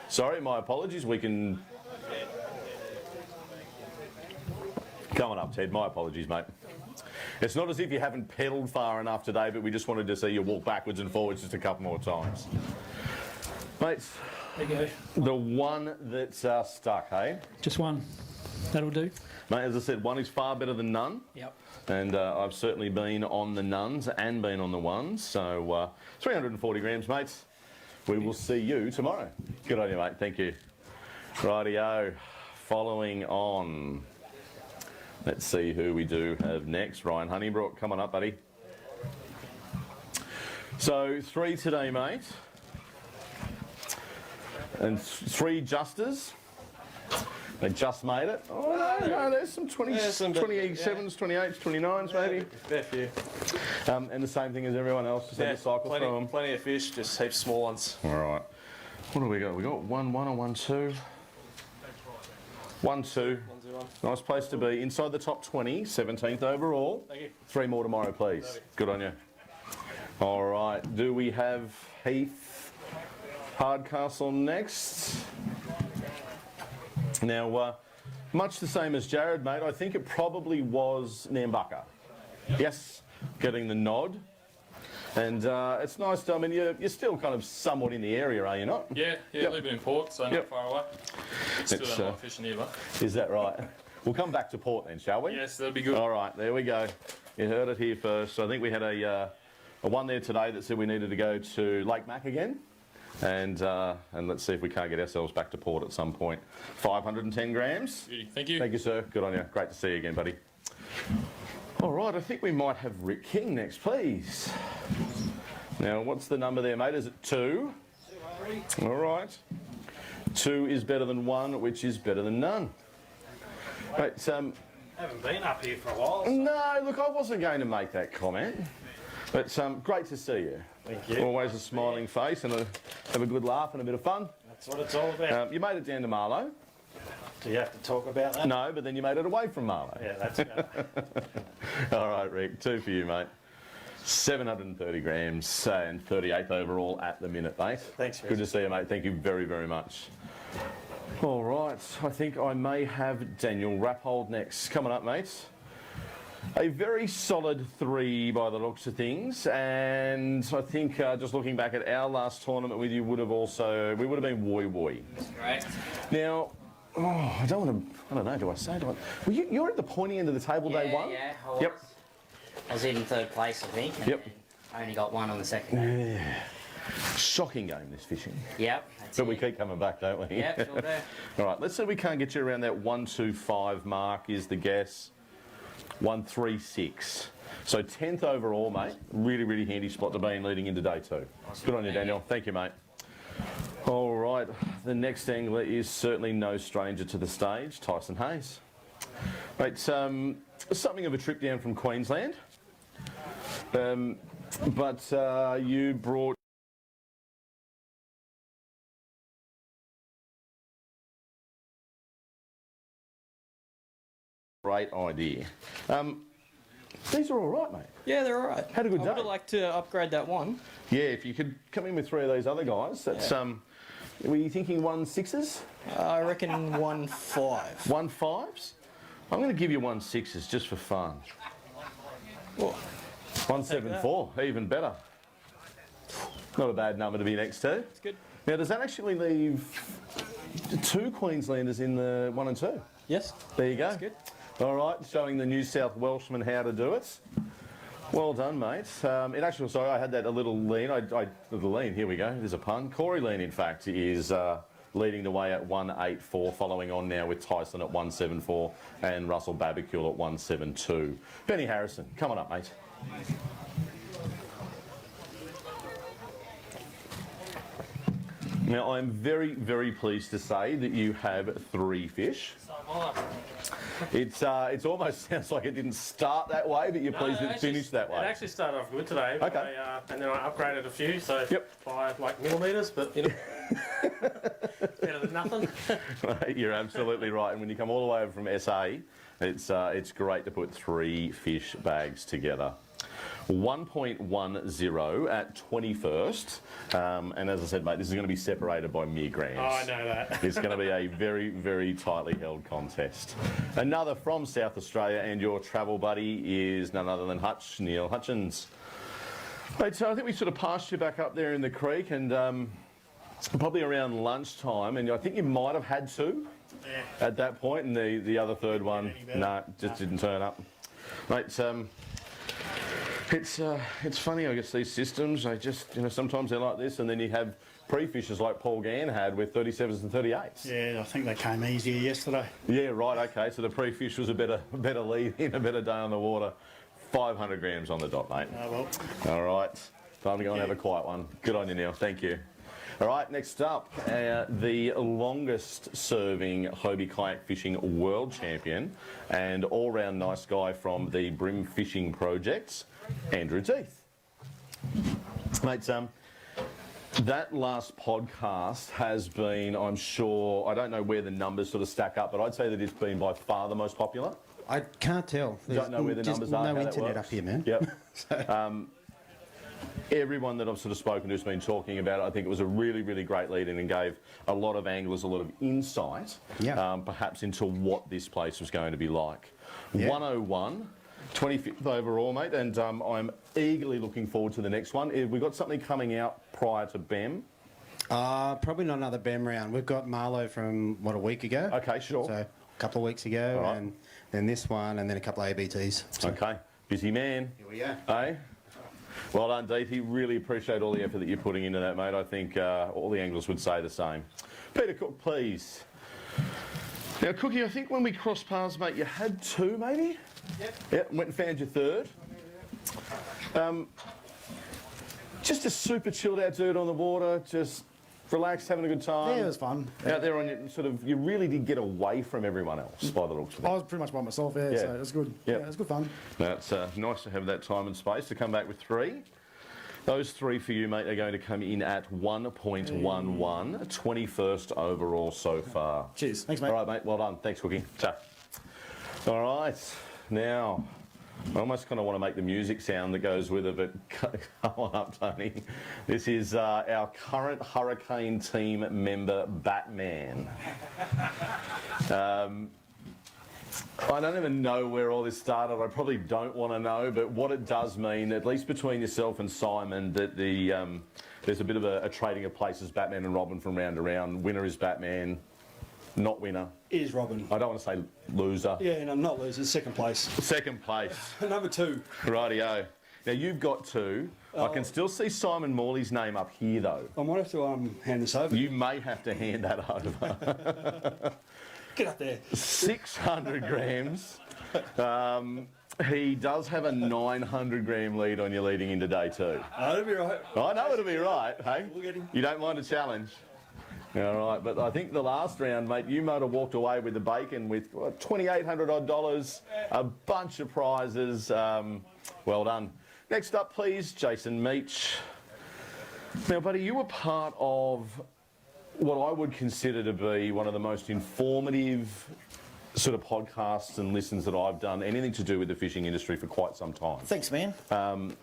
Sorry, my apologies. We can... Come on up, Ted. My apologies, mate. It's not as if you haven't pedalled far enough today, but we just wanted to see you walk backwards and forwards just a couple more times. Mates, there you go. The one that's stuck, hey? Just one. That'll do. Mate, as I said, 1 is far better than none. Yep. And I've certainly been on the nuns and been on the ones. So 340 grams, mates. We will see you tomorrow. Good on you, mate. Thank you. Rightio. Following on. Let's see who we do have next. Ryan Honeybrook, come on up, buddy. So 3 today, mate. And 3 justers. They just made it. Oh, no, there's some 27s, 28s, 29s maybe. Fair few. And the same thing as everyone else, just had to cycle through them. Plenty of fish, just heaps small ones. All right. What do we got? We got 1-1 or 1-2? 1-2. Nice place to be. Inside the top 20, 17th overall. Thank you. 3 more tomorrow, please. Good on you. All right. Do we have Heath Hardcastle next? Now, much the same as Jared, mate. I think it probably was Nambucca. Yes, getting the nod. And it's nice to, I mean, you're still kind of somewhat in the area, are you not? Yeah, living in Port, so not far away. Still It's, don't like fishing here, but. Is that right? We'll come back to Port then, shall we? Yes, that'd be good. All right, there we go. You heard it here first. So I think we had a one there today that said we needed to go to Lake Mac again. And let's see if we can't get ourselves back to Port at some point. 510 grams. Beauty. Thank you. Thank you, sir. Good on you. Great to see you again, buddy. All right, I think we might have Rick King next, please. Now, what's the number there, mate? Is it 2? All right. 2 is better than 1, which is better than none. Right, Haven't been up here for a while. So. No, look, I wasn't going to make that comment. But great to see you. Thank you. Always a smiling face and have a good laugh and a bit of fun. That's what it's all about. You made it down to Marlow. Do you have to talk about that? No, but then you made it away from Marlow. Yeah, that's about it. All right, Rick, 2 for you, mate. 730 grams and 38th overall at the minute, mate. Thanks, Chris. Good to see you, mate. Thank you very, very much. All right, I think I may have Daniel Rappold next. Coming up, mate. A very solid 3 by the looks of things, and I think just looking back at our last tournament with you, we would have been woy. Right. Now, I don't know, do I say? Well, you're at the pointy end of the table day one? Yeah, I was. Yep. I was in 3rd place, I think. And Yep. I only got 1 on the second day. Yeah. Shocking game, this fishing. Yep. But we keep coming back, don't we? Yep, sure do. All right, let's say we can't get you around that 125 mark is the guess. 136. So 10th overall, mate. Really, really handy spot to be in leading into day 2. Good on you, Daniel. Thank you, mate. All right, the next angler is certainly no stranger to the stage, Tyson Hayes. Mate, something of a trip down from Queensland. But you brought great idea. These are all right, mate. Yeah, they're all right. Had a good day. I would have liked to upgrade that one. Yeah, if you could come in with 3 of those other guys, that's were you thinking 1.6s? I reckon 1.5. 1.5s? I'm going to give you 1.6s just for fun. Well, 1.74, even better. Not a bad number to be next to. It's good. Now, does that actually leave 2 Queenslanders in the 1 and 2? Yes. There you go. That's good. All right, showing the New South Welshman how to do it. Well done, mate. It actually, sorry, I had that a little lean. Here we go. There's a pun. Corey Lean, in fact, is leading the way at 1.84, following on now with Tyson at 1.74 and Russell Babicule at 1.72. Benny Harrison, come on up, mate. Now, I'm very, very pleased to say that you have 3 fish. It's almost sounds like it didn't start that way, but you're pleased it finished that way. It actually started off good today. Okay. And then I upgraded a few, so by like millimetres, but you know, better than nothing. You're absolutely right. And when you come all the way over from SA, it's great to put 3 fish bags together. 1.10 at 21st. And as I said, mate, this is going to be separated by mere grams. Oh, I know that. It's going to be a very, very tightly held contest. Another from South Australia, and your travel buddy is none other than Neil Hutchins. Mate, so I think we sort of passed you back up there in the creek, and probably around lunchtime, and I think you might have had 2 at that point, and the other 3rd one, just didn't turn up. Mate, it's funny, I guess, these systems, they just, sometimes they're like this, and then you have pre-fishers like Paul Gann had with 37s and 38s. Yeah, I think they came easier yesterday. Yeah, right, okay, so the pre-fish was a better lead in, a better day on the water. 500 grams on the dot, mate. Oh, well. All right, time to go and have a quiet one. Good on you, Neil, thank you. All right, next up, the longest serving Hobie kayak fishing world champion and all-round nice guy from the Brim Fishing Projects, Andrew Teeth. Mate, that last podcast has been, I'm sure, I don't know where the numbers sort of stack up, but I'd say that it's been by far the most popular. I can't tell. Don't know where the numbers are. No internet up here, man. Yep. Everyone that I've sort of spoken to has been talking about it. I think it was a really, really great lead-in and gave a lot of anglers a lot of insight, perhaps into what this place was going to be like. 101, 25th overall, mate, and I'm eagerly looking forward to the next one. We've got something coming out prior to BEM. Probably not another BEM round. We've got Marlow from, a week ago? Okay, sure. So a couple of weeks ago, and then this one, and then a couple of ABTs. So. Okay, busy man. Here we go. Hey? Well done, Deethy. Really appreciate all the effort that you're putting into that, mate. I think all the anglers would say the same. Peter Cook, please. Now, Cookie, I think when we crossed paths, mate, you had 2, maybe? Yep, went and found your 3rd. Just a super chilled out dude on the water, just relaxed, having a good time? Yeah, it was fun. Out there on your sort of, you really did get away from everyone else by the looks of it. I was pretty much by myself, so it was good. Yep. Yeah, it was good fun. That's nice to have that time and space to come back with 3. Those 3 for you, mate, are going to come in at 1.11, 21st overall so far. Cheers. Thanks, mate. All right, mate. Well done. Thanks, Cookie. Ta. All right. Now, I almost kind of want to make the music sound that goes with it, but come on up, Tony. This is our current Hurricane team member, Batman. I don't even know where all this started. I probably don't want to know, but what it does mean, at least between yourself and Simon, that there's a bit of a trading of places, Batman and Robin from round to round. Winner is Batman, not winner. Is Robin. I don't want to say loser. Yeah, no, not loser, second place. Second place. Number 2. Rightio. Now you've got 2. I can still see Simon Morley's name up here though. I might have to hand this over. You may have to hand that over. Get up there. 600 grams. He does have a 900 gram lead on you leading into day 2. That'll be right. I know it'll be right, hey? We'll get him. You don't mind a challenge? All right, but I think the last round, mate, you might have walked away with the bacon with $2,800 odd, a bunch of prizes. Well done. Next up, please, Jason Meach. Now, buddy, you were part of what I would consider to be one of the most informative sort of podcasts and listens that I've done, anything to do with the fishing industry for quite some time. Thanks, man.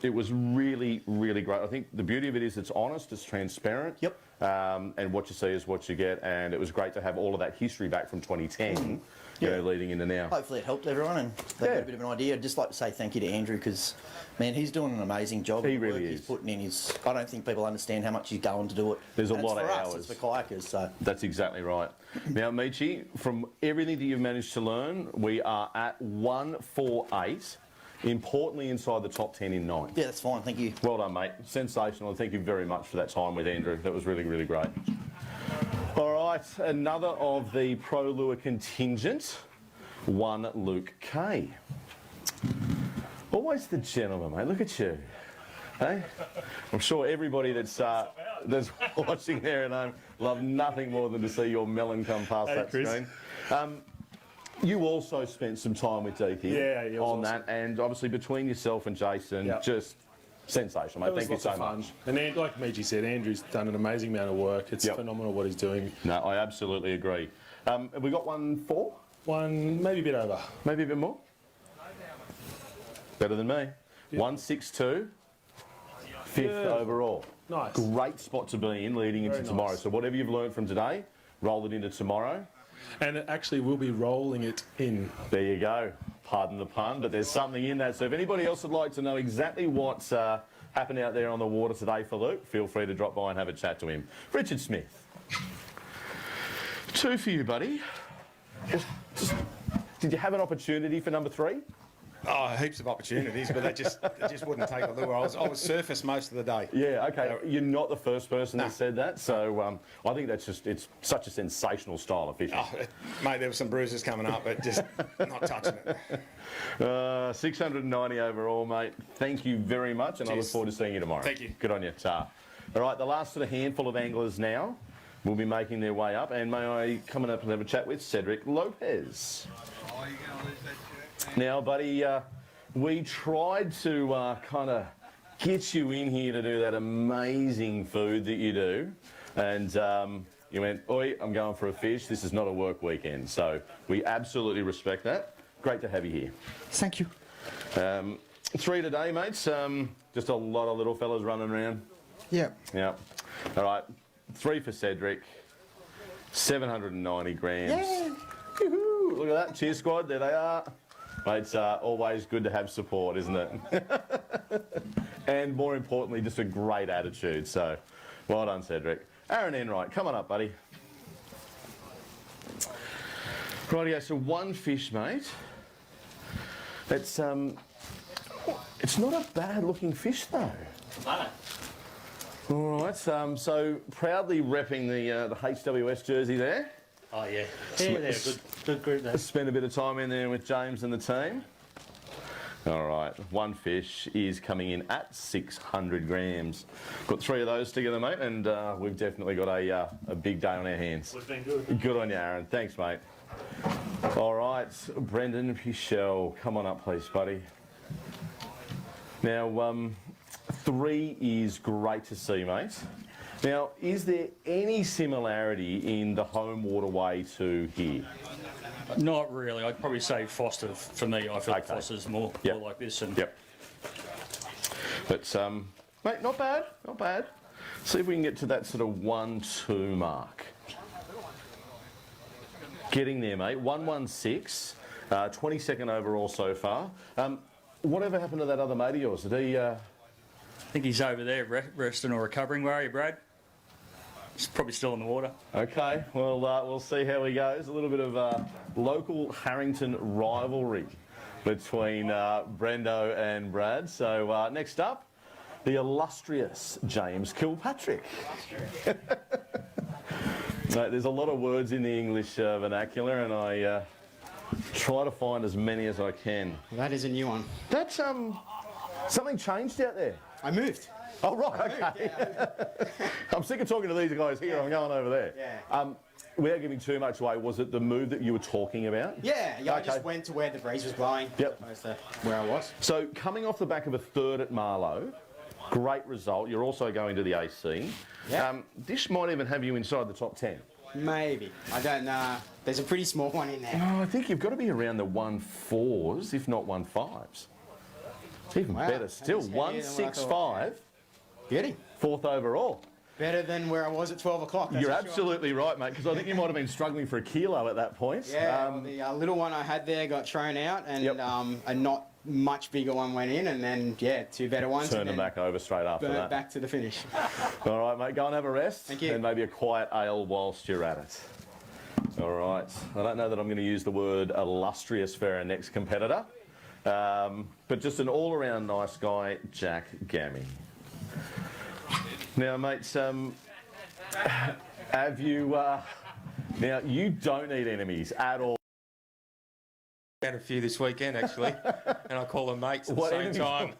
It was really, really great. I think the beauty of it is it's honest, it's transparent. Yep. And what you see is what you get, and it was great to have all of that history back from 2010, you know, leading into now. Hopefully it helped everyone and they got a bit of an idea. I'd just like to say thank you to Andrew because, man, he's doing an amazing job. He really is. He's putting in his... I don't think people understand how much he's going to do it. There's a And lot it's of for us, hours. It's for kayakers, so... That's exactly right. Now, Michi, from everything that you've managed to learn, we are at 148. Importantly, inside the top 10 in 9. Yeah, that's fine. Thank you. Well done, mate. Sensational. And thank you very much for that time with Andrew. That was really, really great. All right, another of the Pro Lure contingent, one Luke K. Always the gentleman, mate. Look at you. Hey? I'm sure everybody that's watching there at home love nothing more than to see your melon come past that Chris. screen. You also spent some time with DK on that, and obviously between yourself and Jason, just sensational, mate. Thank you so much. And then, like Michi said, Andrew's done an amazing amount of work. It's phenomenal what he's doing. No, I absolutely agree. Have we got 1-4? One, maybe a bit over. Maybe a bit more? Better than me. 162, 5th overall. Nice. Great spot to be in leading into tomorrow. nice. So whatever you've learned from today, roll it into tomorrow. And it actually will be rolling it in. There you go. Pardon the pun, but there's something in that. So if anybody else would like to know exactly what's happened out there on the water today for Luke, feel free to drop by and have a chat to him. Richard Smith. 2 for you, buddy. Did you have an opportunity for number 3? Oh, heaps of opportunities, but they just wouldn't take the lure. I was surface most of the day. Yeah, okay. You're not the first person that said that, so I think that's it's such a sensational style of fishing. Oh, mate, there were some bruises coming up, but just not touching it. 690 overall, mate. Thank you very much, and I look forward to seeing you tomorrow. Thank you. Good on you. Ta. All right, the last sort of handful of anglers now will be making their way up, and may I come up and have a chat with Cedric Lopez. Now, buddy, we tried to kind of get you in here to do that amazing food that you do, and you went, oi, I'm going for a fish. This is not a work weekend, so we absolutely respect that. Great to have you here. Thank you. 3 today, mates. Just a lot of little fellas running around. Yeah. Yeah. All right, 3 for Cedric. 790 grams. Yeah. Woo-hoo. Look at that. Cheer squad. There they are. Mate, it's always good to have support, isn't it? And more importantly, just a great attitude. So, well done, Cedric. Aaron Enright, come on up, buddy. Rightio, so 1 fish, mate. It's not a bad-looking fish, though. No. All right, so proudly repping the HWS jersey there. Oh, yeah. Yeah, they're a good group there. Spent a bit of time in there with James and the team. All right, one fish is coming in at 600 grams. Got 3 of those together, mate, and we've definitely got a big day on our hands. We've been good. Good on you, Aaron. Thanks, mate. All right, Brendan Pichel, come on up, please, buddy. Now, 3 is great to see, mate. Now, is there any similarity in the home waterway to here? Not really. I'd probably say Foster for me. I feel like Foster's more like this. And But, mate, not bad, not bad. See if we can get to that sort of 1-2 mark. Getting there, mate. 116, 22nd overall so far. Whatever happened to that other mate of yours? Did he... I think he's over there resting or recovering. Where are you, Brad? He's probably still in the water. Okay, well, we'll see how he goes. A little bit of local Harrington rivalry between Brendo and Brad. So next up, the illustrious James Kilpatrick. Mate, there's a lot of words in the English vernacular, and I try to find as many as I can. Well, that is a new one. That's something changed out there. I moved. Oh, right, okay. I'm sick of talking to these guys here. I'm going over there. Yeah. Without giving too much away, was it the move that you were talking about? Yeah, I just went to where the breeze was blowing as opposed to where I was. So coming off the back of a 3rd at Marlow, great result. You're also going to the AC. Yeah. This might even have you inside the top 10. Maybe. I don't know. There's a pretty small one in there. No, I think you've got to be around the 1.4s, if not 1.5s. Even better still, 1.65. Beauty. 4th overall. Better than where I was at 12 o'clock. You're absolutely right, mate, because I think you might have been struggling for a kilo at that point. Yeah, well, the little one I had there got thrown out, and a not much bigger one went in, and then, 2 better ones. Turn them back over straight after that. Back to the finish. All right, mate, go and have a rest. Thank you. And maybe a quiet ale whilst you're at it. All right. I don't know that I'm going to use the word illustrious for our next competitor, but just an all-around nice guy, Jack Gammy. Now, mates, have you... now, you don't need enemies at all. Had a few this weekend, actually, and I call them mates at the same time.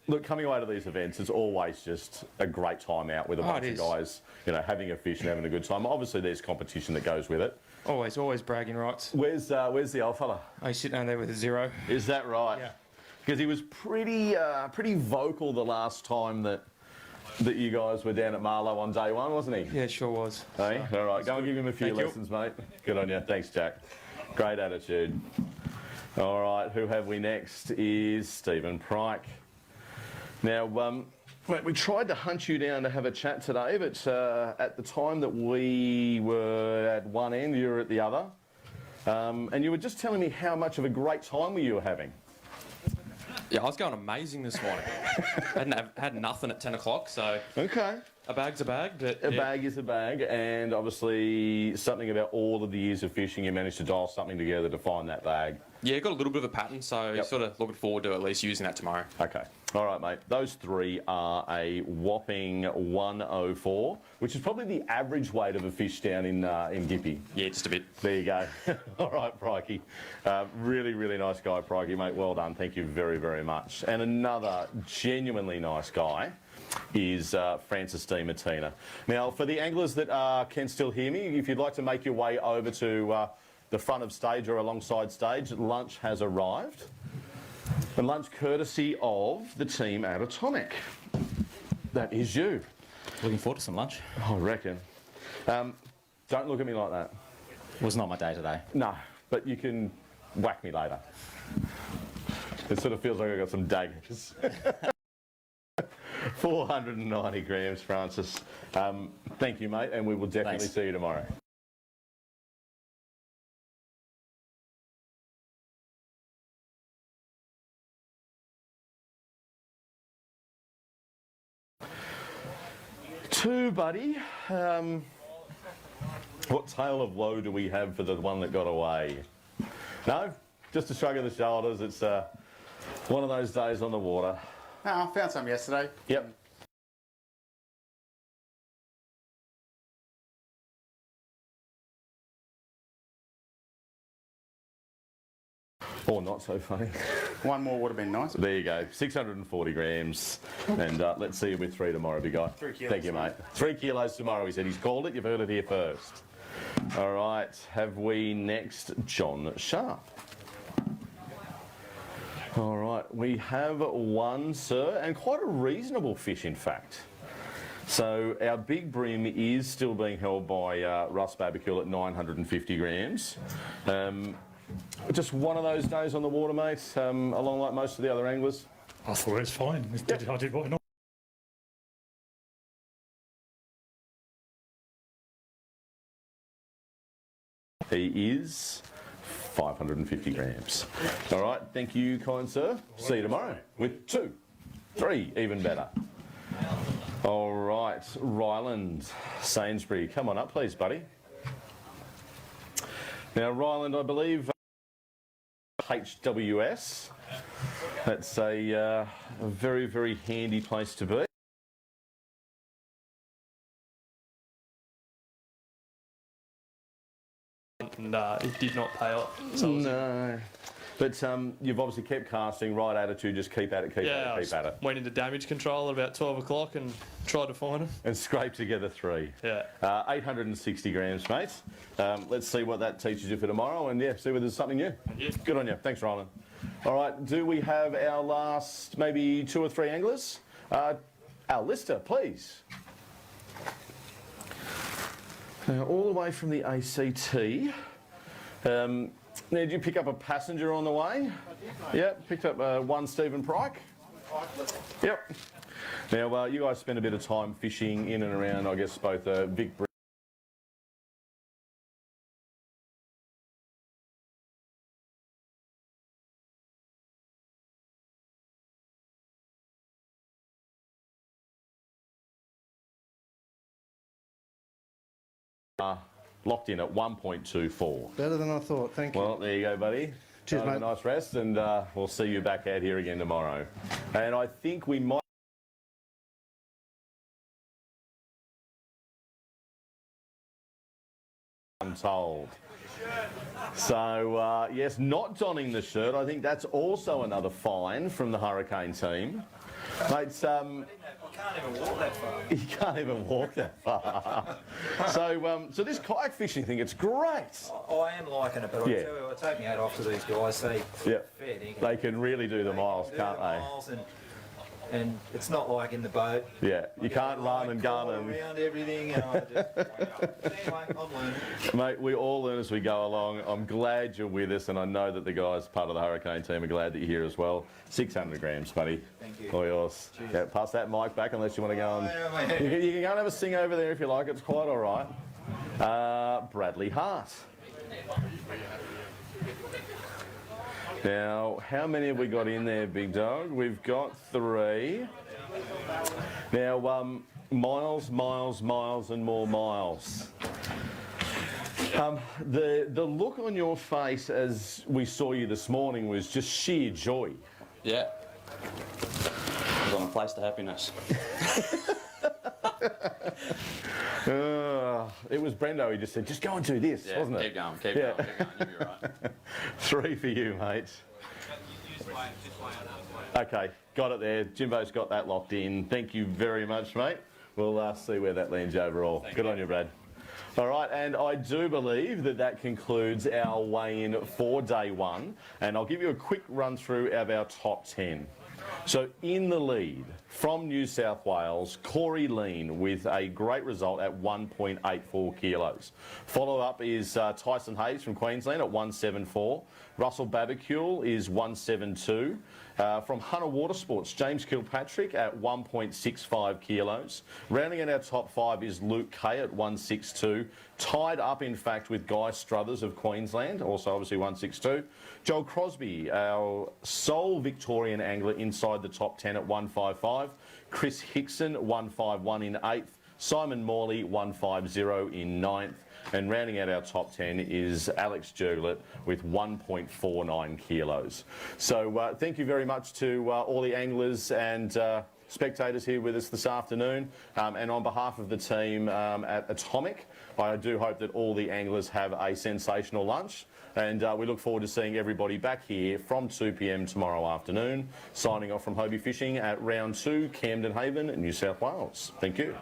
Look, coming away to these events, it's always just a great time out with a bunch of guys, having a fish and having a good time. Obviously, there's competition that goes with it. Always bragging rights. Where's the old fella? Oh, he's sitting down there with a 0. Is that right? Yeah. Because he was pretty vocal the last time that you guys were down at Marlow on day 1, wasn't he? Yeah, sure was. Hey, all right, go and give him a few lessons, mate. Good on you. Thanks, Jack. Great attitude. All right, who have we next is Stephen Pryke. Now, mate, we tried to hunt you down to have a chat today, but at the time that we were at one end, you were at the other. And you were just telling me how much of a great time you were having. Yeah, I was going amazing this morning. had nothing at 10 o'clock, so... Okay. A bag's a bag, but... A bag is a bag, and obviously something about all of the years of fishing, you managed to dial something together to find that bag. Yeah, got a little bit of a pattern, so sort of looking forward to at least using that tomorrow. Okay. All right, mate. Those 3 are a whopping 104, which is probably the average weight of a fish down in Gippy. Yeah, just a bit. There you go. All right, Prikey. Really, really nice guy, Prikey, mate. Well done. Thank you very, very much. And another genuinely nice guy is Francis D. Martina. Now, for the anglers that can still hear me, if you'd like to make your way over to the front of stage or alongside stage, lunch has arrived. And lunch courtesy of the team at Atomic. That is you. Looking forward to some lunch. I reckon. Don't look at me like that. Was not my day today. No, but you can whack me later. It sort of feels like I got some daggers. 490 grams, Francis. Thank you, mate, and we will definitely see you tomorrow. Two, buddy. What tale of woe do we have for the one that got away? No? Just a shrug of the shoulders. It's one of those days on the water. No, I found some yesterday. Yep. Or not so funny. One more would have been nice. There you go, 640 grams. And let's see you with 3 tomorrow, big guy. 3 kilos. Thank you, mate. 3 kilos tomorrow, he said. He's called it. You've heard it here first. All right, have we next John Sharp? All right, we have one, sir, and quite a reasonable fish, in fact. So our big brim is still being held by Russ Babicule at 950 grams. Just one of those days on the water, mate, along like most of the other anglers. I thought it was fine. I did what not. He is 550 grams. All right, thank you, kind sir. See you tomorrow with 2, 3, even better. All right, Ryland Sainsbury, come on up, please, buddy. Now, Ryland, I believe HWS. That's a very, very handy place to be. And it did not pay off. So No. But you've obviously kept casting, right attitude, just keep at it, keep at it, keep at it. Went into damage control at about 12 o'clock and tried to find them. And scrape together 3. Yeah. 860 grams, mate. Let's see what that teaches you for tomorrow and, yeah, see whether there's something new. Yeah. Good on you. Thanks, Ryland. All right, do we have our last maybe 2 or 3 anglers? Our lister, please. Now, all the way from the ACT. Now, did you pick up a passenger on the way? Yep, picked up one Stephen Pryke. Yep. Now, you guys spend a bit of time fishing in and around, I guess, both Vic. Locked in at 1.24. Better than I thought, thank you. Well, there you go, buddy. Cheers, Have mate. a nice rest, and we'll see you back out here again tomorrow. And I think we might... I'm told. So, yes, not donning the shirt. I think that's also another fine from the Hurricane team. Mate, can't even walk that far. You can't even walk that far. So this kayak fishing thing, it's great. I am liking it, but Yeah. I tell you, I take my hat off to these guys. Fair dinkum. They can really do the miles, can't they? Miles and it's not like in the boat. Yeah, you can't run and gun and... around everything, and I just... Anyway, I'm learning. Mate, we all learn as we go along. I'm glad you're with us, and I know that the guys part of the Hurricane team are glad that you're here as well. 600 grams, buddy. Thank you. All yours. Yeah, pass that mic back unless you want to go and... You can go and have a sing over there if you like. It's quite all right. Bradley Hart. Now, how many have we got in there, big dog? We've got 3. Now, miles, miles, miles and more miles. The look on your face as we saw you this morning was just sheer joy. Yeah. I was on a place to happiness. It was Brendo, he just said, just go and do this, wasn't it? Keep going, keep going, you'll be right. 3 for you, mate. Okay, got it there. Jimbo's got that locked in. Thank you very much, mate. We'll see where that lands overall. Good on you, Brad. All right, and I do believe that that concludes our weigh-in for day 1. And I'll give you a quick run through of our top 10. So in the lead from New South Wales, Corey Lean with a great result at 1.84 kilos. Follow up is Tyson Hayes from Queensland at 174. Russell Babicule is 172. From Hunter Watersports, James Kilpatrick at 1.65 kilos. Rounding in our top 5 is Luke Kay at 162. Tied up, in fact, with Guy Struthers of Queensland, also obviously 162. Joel Crosby, our sole Victorian angler inside the top 10 at 155. Chris Hickson, 151 in 8th. Simon Morley, 150 in 9th. And rounding out our top 10 is Alex Jurglet with 1.49 kilos. So thank you very much to all the anglers and spectators here with us this afternoon. And on behalf of the team at Atomic, I do hope that all the anglers have a sensational lunch. And we look forward to seeing everybody back here from 2 p.m. tomorrow afternoon. Signing off from Hobie Fishing at Round 2, Camden Haven, New South Wales. Thank you.